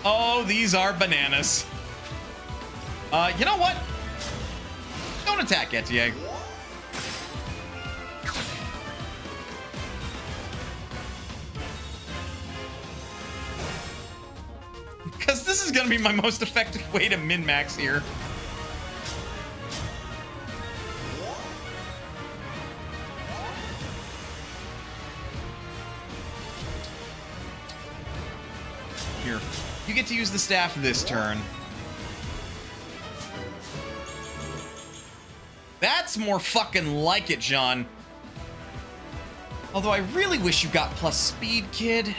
Oh, these are bananas. You know what? Don't attack, Etienne. Because this is going to be my most effective way to min-max here. Here. You get to use the staff this turn. That's more fucking like it, John. Although I really wish you got plus speed, kid.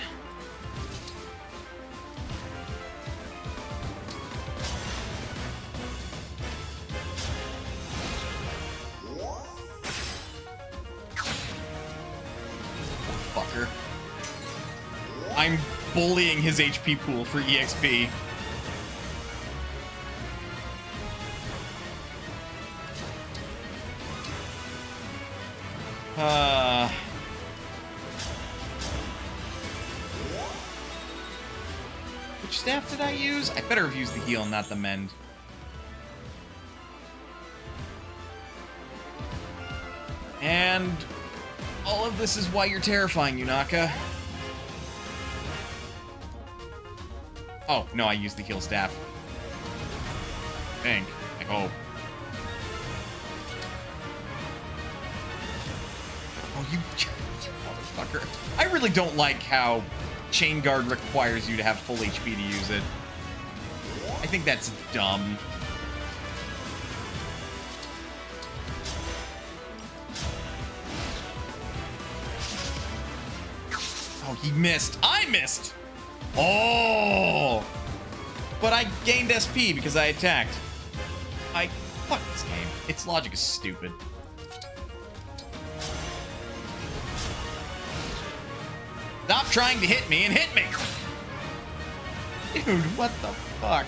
Fucker. I'm bullying his HP pool for EXP. Which staff did I use? I better have used the heal, not the mend. And all of this is why you're terrifying, Yunaka. Oh, no, I used the heal staff. I think. I hope. Oh, you motherfucker. I really don't like how Chain Guard requires you to have full HP to use it. I think that's dumb. Oh, he missed. I missed! Oh! But I gained SP because I attacked. Fuck this game. Its logic is stupid. Stop trying to hit me and hit me! Dude, what the fuck?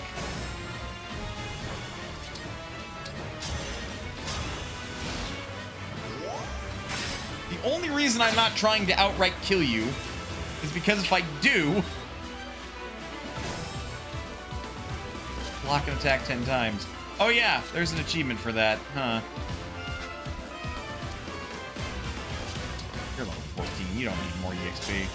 The only reason I'm not trying to outright kill you is because if I do... block and attack 10 times. Oh yeah, there's an achievement for that, huh? You're level 14, you don't need more EXP.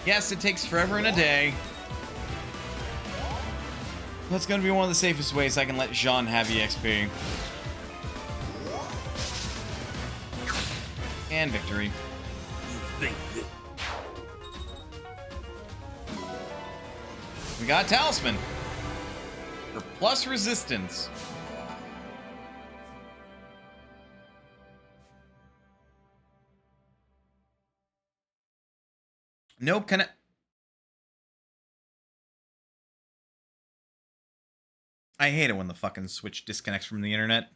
Yes, it takes forever and a day. That's gonna be one of the safest ways I can let Jean have EXP. And victory. You think that... We got a talisman. For plus resistance. Nope, can I... I hate it when the fucking Switch disconnects from the internet.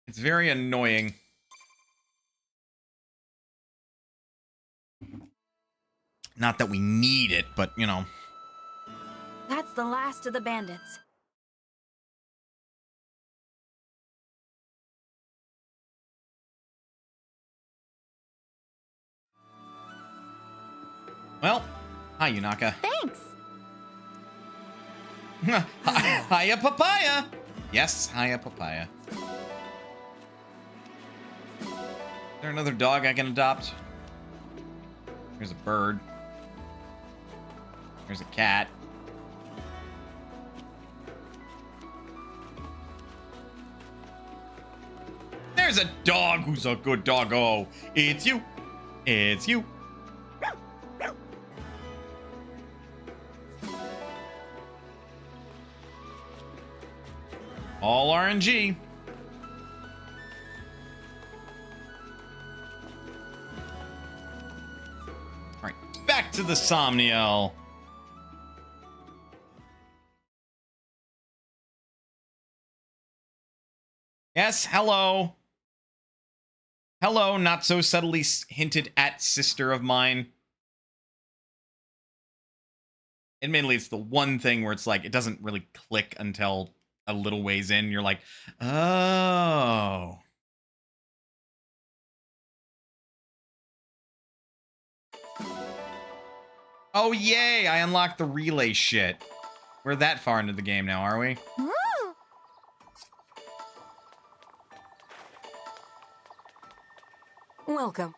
It's very annoying. Not that we need it, but, you know. That's the last of the bandits. Well, hi, Yunaka. Thanks. Hiya, papaya. Yes, hiya, papaya. Is there another dog I can adopt? There's a bird. There's a cat. There's a dog who's a good doggo. It's you. It's you. All RNG. All right, back to the Somniel. Yes, hello. Hello, not so subtly hinted at sister of mine. Admittedly, it's the one thing where it's like, it doesn't really click until a little ways in. You're like, oh. Oh, yay, I unlocked the relay shit. We're that far into the game now, are we? Welcome.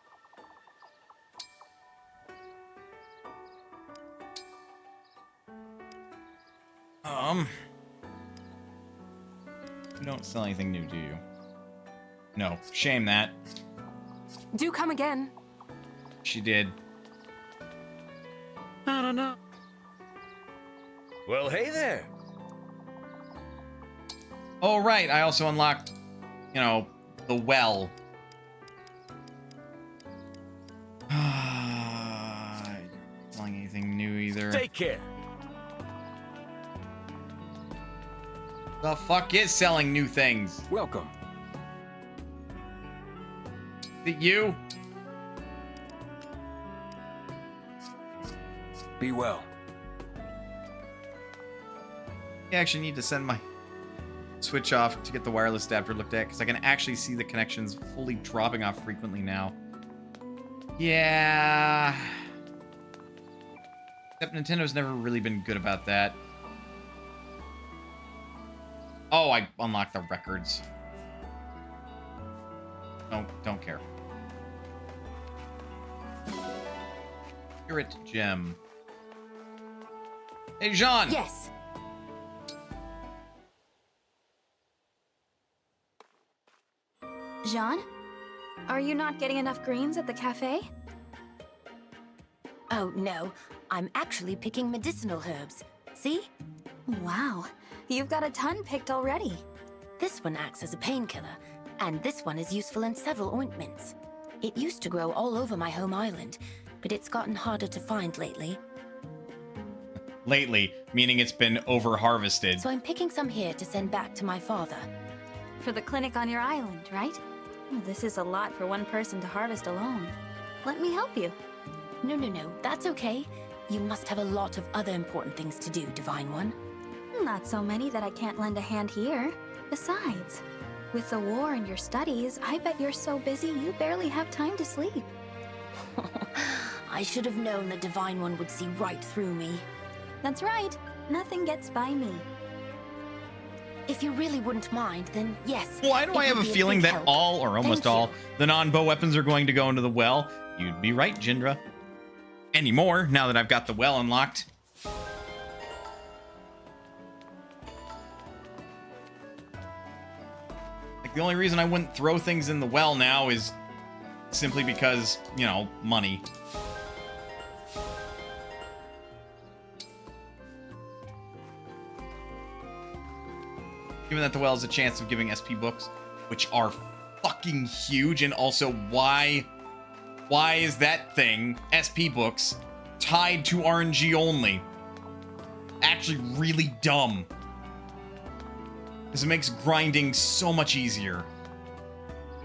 You don't sell anything new, do you? No. Shame that. Do come again. She did. I don't know. Well, hey there. Oh, right. I also unlocked, you know, the well. Not selling anything new either. Take care. The fuck is selling new things? Welcome. Is it you? Be well. I actually need to send my Switch off to get the wireless adapter looked at, because I can actually see the connections fully dropping off frequently now. Yeah. Except Nintendo's never really been good about that. Oh, I unlocked the records. No, don't care. Spirit Gem. Hey, Jean! Yes. Jean? Are you not getting enough greens at the cafe? Oh, no. I'm actually picking medicinal herbs. See? Wow. You've got a ton picked already. This one acts as a painkiller, and this one is useful in several ointments. It used to grow all over my home island, but it's gotten harder to find lately. Lately, meaning it's been over-harvested. So I'm picking some here to send back to my father. For the clinic on your island, right? This is a lot for one person to harvest alone. Let me help you. No, that's okay. You must have a lot of other important things to do, Divine One. Not so many that I can't lend a hand here. Besides, with the war and your studies, I bet you're so busy you barely have time to sleep. I should have known the Divine One would see right through me. That's right. Nothing gets by me. If you really wouldn't mind, then yes. Why do I have a feeling that all, or almost all, the non-bow weapons are going to go into the well? You'd be right, Jindra. Anymore, now that I've got the well unlocked. Like, the only reason I wouldn't throw things in the well now is simply because, you know, money. Given that the well has a chance of giving SP books, which are fucking huge, and also why is that thing, SP books, tied to RNG only? Actually really dumb. Because it makes grinding so much easier.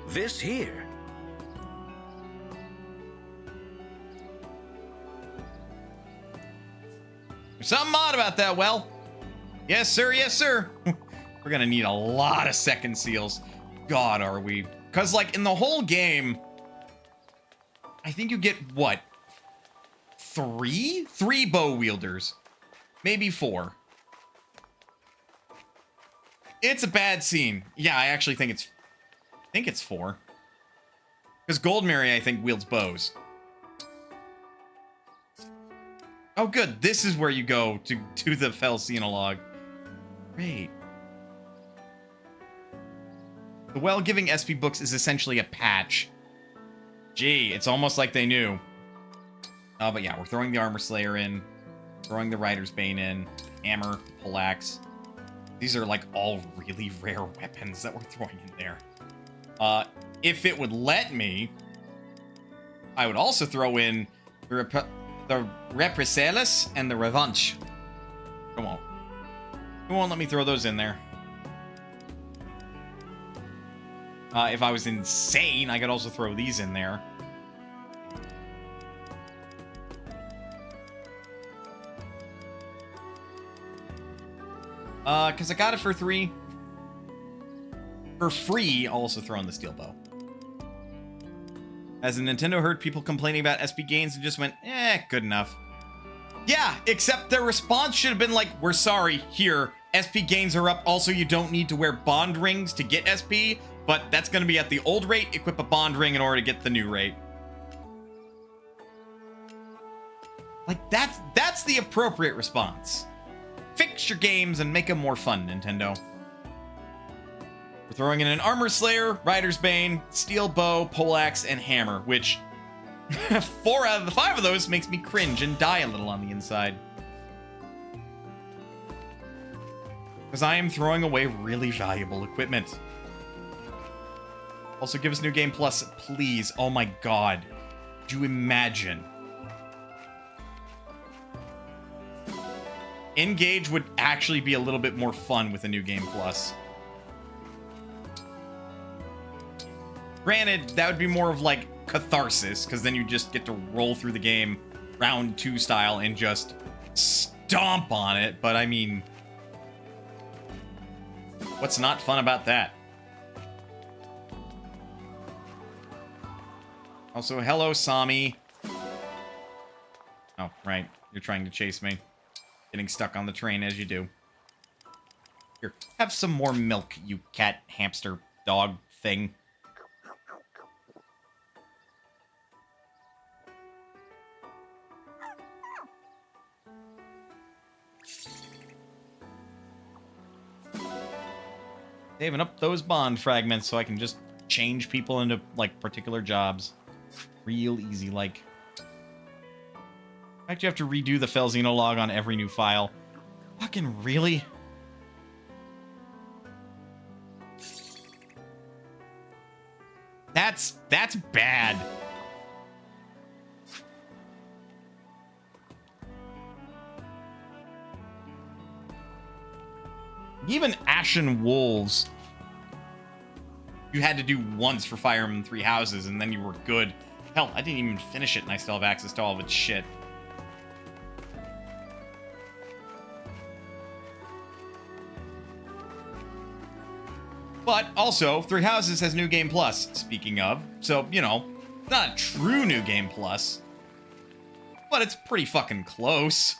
This here. There's something odd about that well. Yes, sir, yes, sir. We're gonna need a lot of second seals. God, are we? Because, like, in the whole game, I think you get, what? 3? 3 bow wielders. Maybe 4. It's a bad scene. Yeah, I actually think it's 4. Because Goldmary, I think, wields bows. Oh, good. This is where you go to do the Felsinologue. Great. The well giving SP books is essentially a patch. Gee, it's almost like they knew. Oh, but yeah, we're throwing the Armor Slayer in. Throwing the Rider's Bane in. Hammer, Poleaxe. These are, like, all really rare weapons that we're throwing in there. If it would let me, I would also throw in the Represalius and the Revanche. Come on. It won't let me throw those in there. If I was insane, I could also throw these in there. Because I got it for 3. For free, I'll also throw in the steel bow. As Nintendo heard people complaining about SP gains and just went, good enough. Yeah, except their response should have been like, we're sorry, here, SP gains are up, also you don't need to wear bond rings to get SP, but that's going to be at the old rate, equip a bond ring in order to get the new rate. Like, that's the appropriate response. Fix your games and make them more fun, Nintendo. We're throwing in an Armor Slayer, Rider's Bane, Steel Bow, Poleaxe, and Hammer, which 4 out of the 5 of those makes me cringe and die a little on the inside. Because I am throwing away really valuable equipment. Also, give us New Game Plus, please. Oh my god. Do you imagine? Engage would actually be a little bit more fun with a New Game Plus. Granted, that would be more of like catharsis, because then you just get to roll through the game round 2 style and just stomp on it, but I mean, what's not fun about that? Also, hello, Sami. Oh, right. You're trying to chase me. Getting stuck on the train as you do. Here, have some more milk, you cat, hamster, dog thing. Saving up those bond fragments so I can just change people into, like, particular jobs. Real easy, like. In fact, you have to redo the Felzino log on every new file. Fucking really? That's bad. Even Ashen Wolves, you had to do once for Fire Emblem 3 Houses, and then you were good. Hell, I didn't even finish it, and I still have access to all of its shit. But also, 3 Houses has New Game Plus, speaking of. So, you know, not a true New Game Plus, but it's pretty fucking close.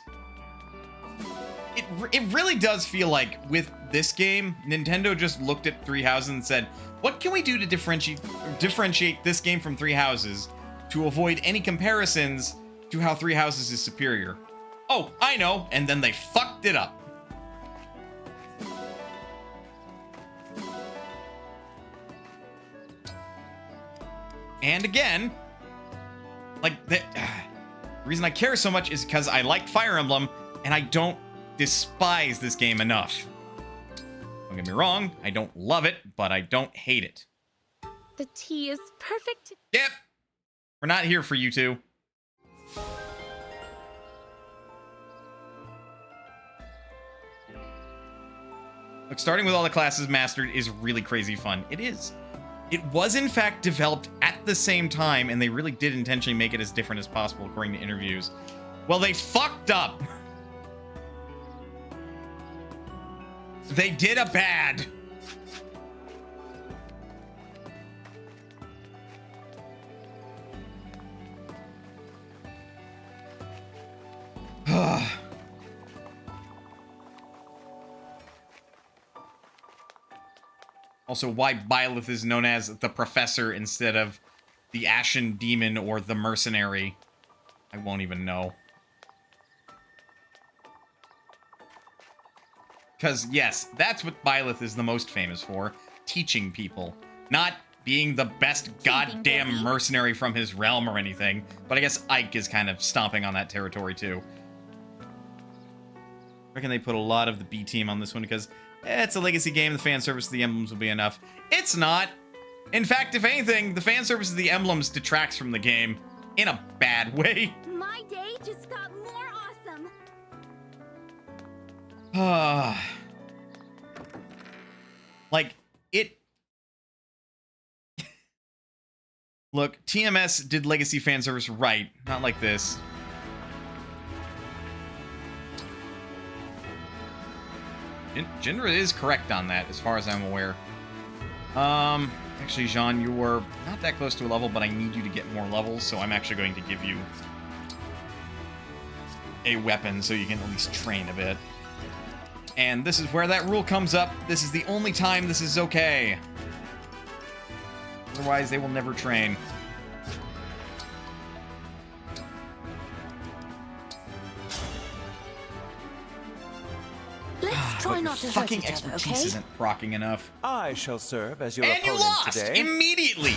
It really does feel like, with this game, Nintendo just looked at 3 Houses and said, what can we do to differentiate this game from 3 Houses to avoid any comparisons to how 3 Houses is superior? Oh, I know, and then they fucked it up. And again, like, the reason I care so much is because I like Fire Emblem, and I don't despise this game enough. Don't get me wrong, I don't love it, but I don't hate it. The tea is perfect. Yep. We're not here for you two. Look, starting with all the classes mastered is really crazy fun. It is. It was, in fact, developed at the same time, and they really did intentionally make it as different as possible, according to interviews. Well, they fucked up. They did a bad. Also, why Byleth is known as the Professor instead of the Ashen Demon or the Mercenary, I won't even know. Because, yes, that's what Byleth is the most famous for. Teaching people. Not being the best goddamn mercenary from his realm or anything. But I guess Ike is kind of stomping on that territory, too. I reckon they put a lot of the B team on this one because it's a legacy game. The fan service of the emblems will be enough. It's not. In fact, if anything, the fan service of the emblems detracts from the game in a bad way. My day just got more awesome. Like, it... Look, TMS did legacy fan service right. Not like this. Jindra is correct on that, as far as I'm aware. Actually, Jean, you were not that close to a level, but I need you to get more levels, so I'm actually going to give you a weapon so you can at least train a bit. And this is where that rule comes up. This is the only time this is okay. Otherwise, they will never train. Try but not to your hurt fucking each other, expertise okay? isn't proccing enough. I shall serve as your And you opponent lost today. immediately.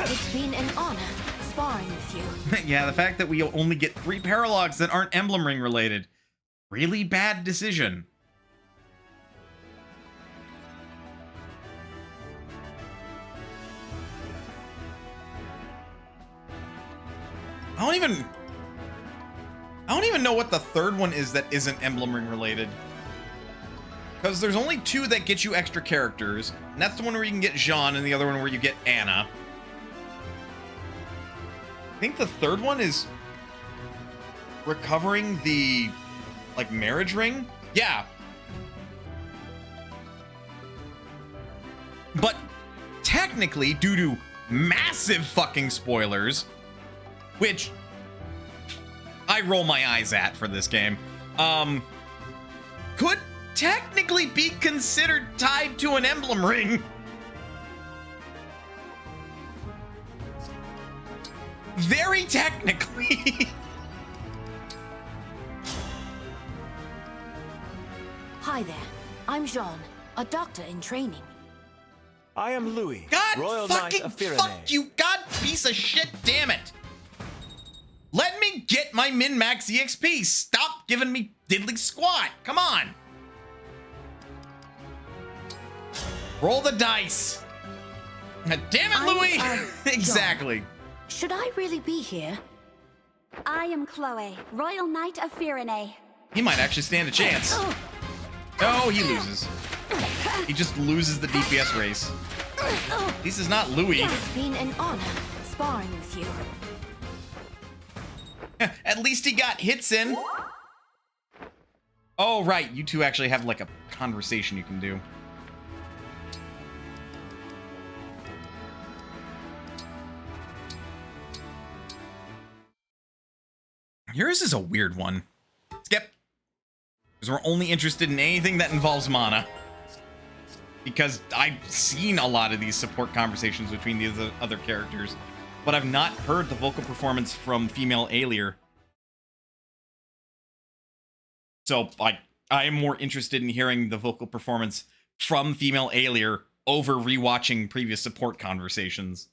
It's been an honor sparring with you. Yeah, the fact that we only get 3 paralogs that aren't Emblem Ring related. Really bad decision. I don't even know what the third one is that isn't Emblem Ring related. Because there's only 2 that get you extra characters. And that's the one where you can get Jean and the other one where you get Anna. I think the third one is recovering the, like, marriage ring? Yeah. But technically, due to massive fucking spoilers, which I roll my eyes at for this game, could technically be considered tied to an emblem ring. Very technically. Hi there. I'm Jean, a doctor in training. I am Louis, God Royal fucking Knight of Firene. fuck you, god piece of shit, damn it. Let me get my min-max EXP. Stop giving me diddly squat. Come on. Roll the dice. Damn it, Louis. Exactly. Should I really be here? I am Chloe, Royal Knight of Firene. He might actually stand a chance. Oh, he loses. He just loses the DPS race. This is not Louis. It's been an honor sparring with you. At least he got hits in. Oh, right. You two actually have like a conversation you can do. Yours is a weird one. Skip. Because we're only interested in anything that involves mana. Because I've seen a lot of these support conversations between these other characters, but I've not heard the vocal performance from female Aelier. So I am more interested in hearing the vocal performance from female Aelier over rewatching previous support conversations.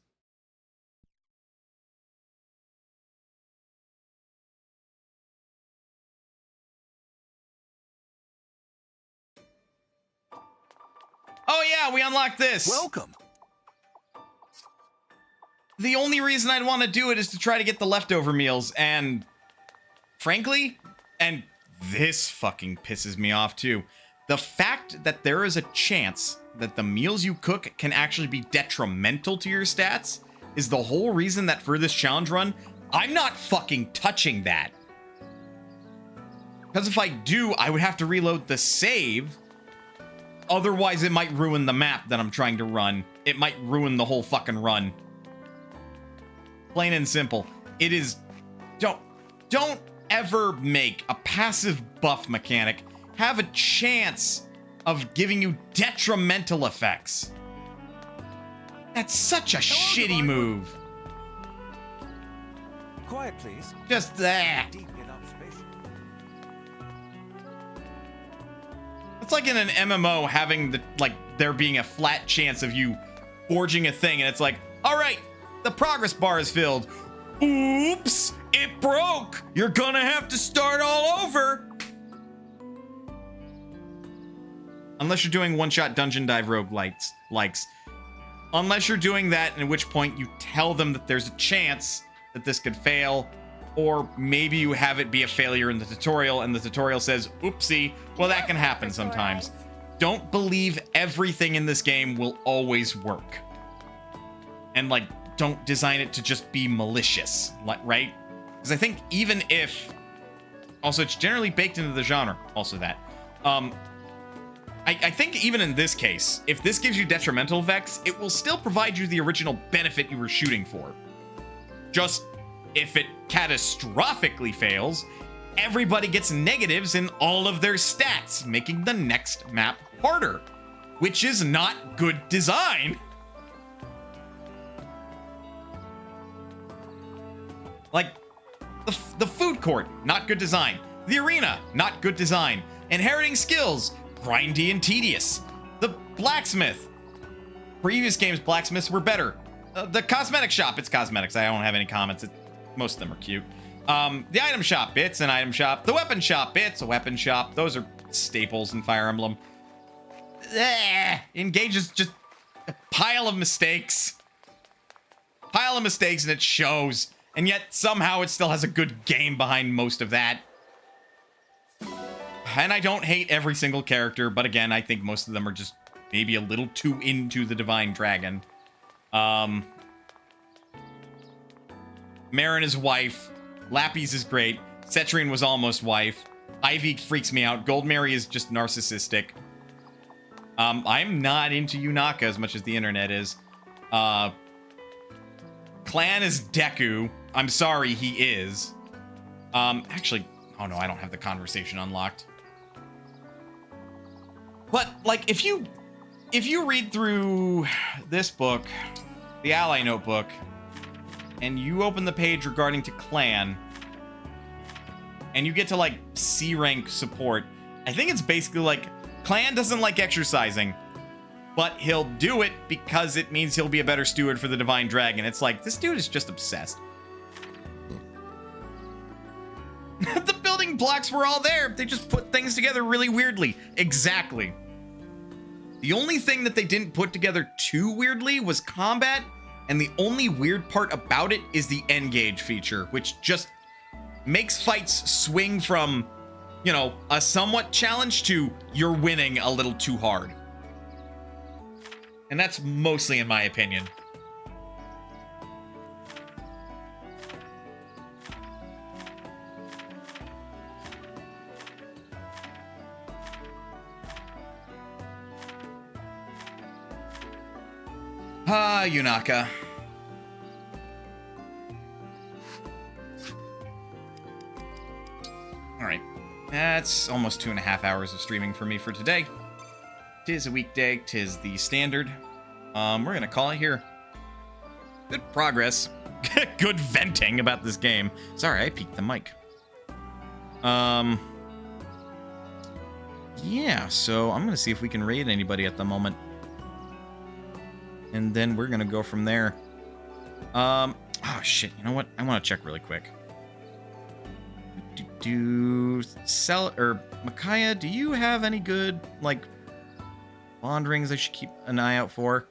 Oh yeah, we unlocked this. Welcome. The only reason I'd want to do it is to try to get the leftover meals, and frankly, and this fucking pisses me off too, the fact that there is a chance that the meals you cook can actually be detrimental to your stats is the whole reason that for this challenge run, I'm not fucking touching that. Because if I do, I would have to reload the save. Otherwise, it might ruin the map that I'm trying to run. It might ruin the whole fucking run. Plain and simple. It is... Don't ever make a passive buff mechanic have a chance of giving you detrimental effects. That's such a shitty move. Quiet, please. Just that. Deep in observation. It's like in an MMO having the, like, there being a flat chance of you forging a thing, and it's like, all right, the progress bar is filled. Oops, it broke. You're gonna have to start all over. Unless you're doing one-shot dungeon dive roguelikes. Unless you're doing that, in which point you tell them that there's a chance that this could fail, or maybe you have it be a failure in the tutorial, and the tutorial says, oopsie, well, that can happen sometimes. Don't believe everything in this game will always work. And, like, don't design it to just be malicious, right? Because I think even if... Also, it's generally baked into the genre, also that. I think even in this case, if this gives you detrimental effects, it will still provide you the original benefit you were shooting for. Just, if it catastrophically fails, everybody gets negatives in all of their stats, making the next map harder, which is not good design. Like, The food court, not good design. The arena, not good design. Inheriting skills, grindy and tedious. The blacksmith. Previous games, blacksmiths were better. The cosmetic shop, it's cosmetics. I don't have any comments. Most of them are cute. The item shop, it's an item shop. The weapon shop, it's a weapon shop. Those are staples in Fire Emblem. Engage is just a pile of mistakes. Pile of mistakes, and it shows. And yet, somehow, it still has a good game behind most of that. And I don't hate every single character, but again, I think most of them are just maybe a little too into the Divine Dragon. Marin is wife. Lapis is great. Cetrine was almost wife. Ivy freaks me out. Goldmary is just narcissistic. I'm not into Yunaka as much as the internet is. Clan is Deku. I'm sorry, he is. Actually, oh no, I don't have the conversation unlocked. But, like, if you read through this book, the Ally Notebook, and you open the page regarding to Clan, and you get to, like, C rank support, I think it's basically like, Clan doesn't like exercising, but he'll do it because it means he'll be a better steward for the Divine Dragon. It's like, this dude is just obsessed. The building blocks were all there. They just put things together really weirdly. Exactly. The only thing that they didn't put together too weirdly was combat, and the only weird part about it is the engage feature, which just makes fights swing from, you know, a somewhat challenge to you're winning a little too hard. And that's mostly in my opinion. Ah, Yunaka. Alright. That's almost 2.5 hours of streaming for me for today. Tis a weekday, tis the standard. We're gonna call it here. Good progress. Good venting about this game. Sorry, I peeked the mic. Yeah, so I'm gonna see if we can raid anybody at the moment. And then we're gonna go from there. Oh shit, you know what? I wanna check really quick. Micaiah, do you have any good, like, bond rings I should keep an eye out for?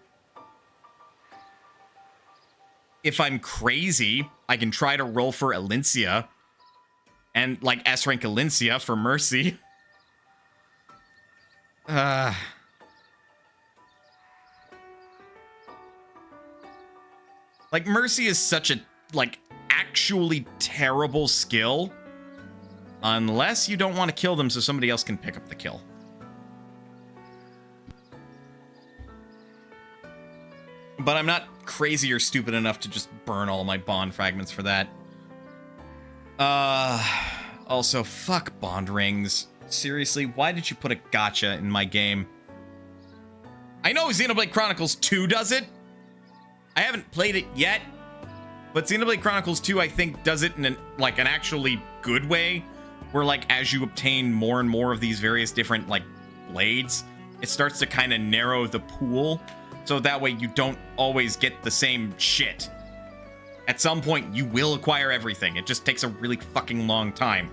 If I'm crazy, I can try to roll for Elincia. And, like, S-rank Elincia for Mercy. Like, Mercy is such a, like, actually terrible skill. Unless you don't want to kill them so somebody else can pick up the kill. But I'm not crazy or stupid enough to just burn all my bond fragments for that. Also, fuck bond rings. Seriously, why did you put a gacha in my game? I know Xenoblade Chronicles 2 does it. I haven't played it yet. But Xenoblade Chronicles 2, I think, does it in an actually good way. Where, like, as you obtain more and more of these various different, like, blades, it starts to kind of narrow the pool. So that way you don't always get the same shit. At some point, you will acquire everything. It just takes a really fucking long time.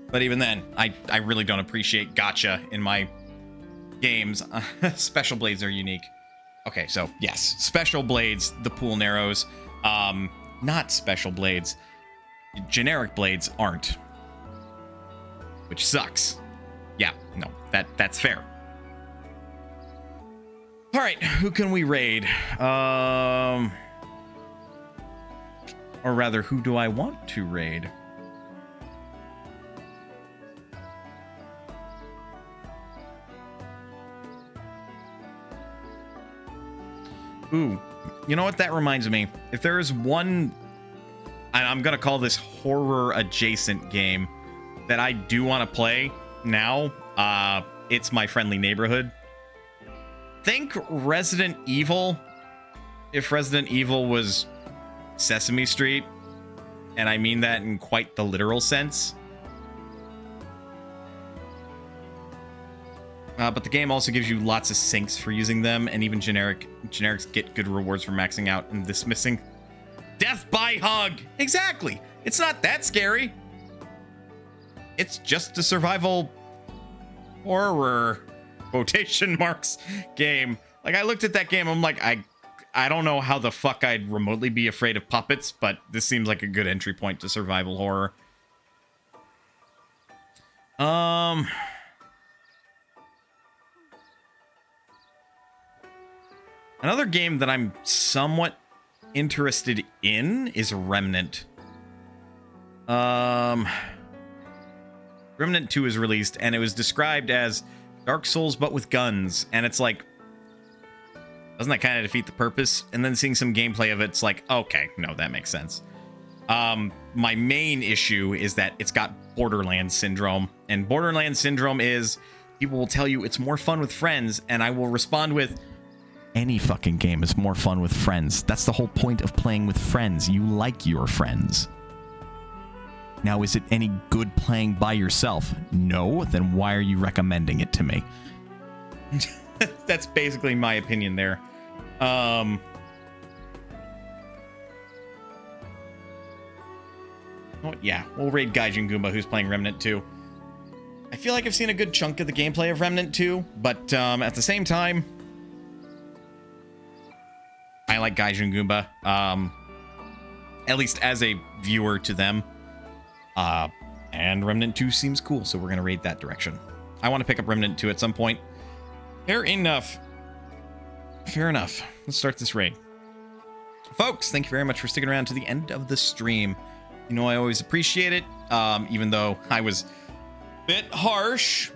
But even then, I really don't appreciate gacha in my games. Special blades are unique. Okay, so, yes. Special blades, the pool narrows. Not special blades. Generic blades aren't. Which sucks. Yeah, no, that's fair. Alright, who can we raid? Or rather, who do I want to raid? Ooh, you know what? That reminds me. If there is one, and I'm gonna call this horror adjacent game that I do want to play now, it's My Friendly Neighborhood. Think Resident Evil. If Resident Evil was Sesame Street, and I mean that in quite the literal sense. But the game also gives you lots of sinks for using them, and even generics get good rewards for maxing out and dismissing. Death by hug! Exactly! It's not that scary. It's just a survival horror, quotation marks, game. Like, I looked at that game, I'm like, I don't know how the fuck I'd remotely be afraid of puppets, but this seems like a good entry point to survival horror. Another game that I'm somewhat interested in is Remnant. Remnant 2 is released, and it was described as Dark Souls but with guns, and it's like, doesn't that kind of defeat the purpose? And then seeing some gameplay of it's like, okay, no, that makes sense. My main issue is that it's got Borderlands syndrome, and Borderlands syndrome is people will tell you it's more fun with friends, and I will respond with, any fucking game is more fun with friends. That's the whole point of playing with friends. You like your friends. Now, is it any good playing by yourself? No, then why are you recommending it to me? That's basically my opinion there. Oh, yeah, we'll raid Gaijin Goomba, who's playing Remnant 2. I feel like I've seen a good chunk of the gameplay of Remnant 2, but at the same time, I like Gaijin Goomba, at least as a viewer to them. And Remnant 2 seems cool, so we're going to raid that direction. I want to pick up Remnant 2 at some point. Fair enough. Fair enough. Let's start this raid. Folks, thank you very much for sticking around to the end of the stream. You know, I always appreciate it, even though I was a bit harsh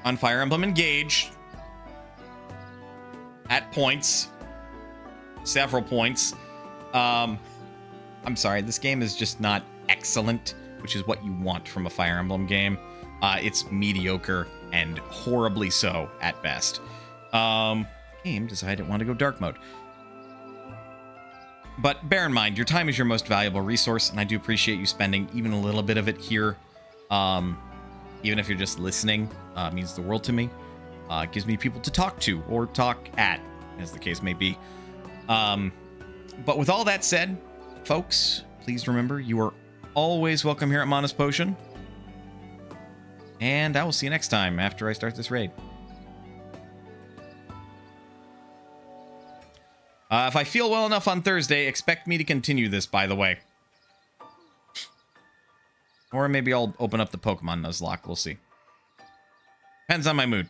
on Fire Emblem Engage at points. Several points. I'm sorry, this game is just not excellent, which is what you want from a Fire Emblem game. It's mediocre and horribly so at best. Game decided it wanted to go dark mode. But bear in mind, your time is your most valuable resource, and I do appreciate you spending even a little bit of it here. Even if you're just listening, it means the world to me. It gives me people to talk to or talk at, as the case may be. But with all that said, folks, please remember you are always welcome here at Mona's Potion. And I will see you next time after I start this raid. If I feel well enough on Thursday, expect me to continue this, by the way. Or maybe I'll open up the Pokemon Nuzlocke. We'll see. Depends on my mood.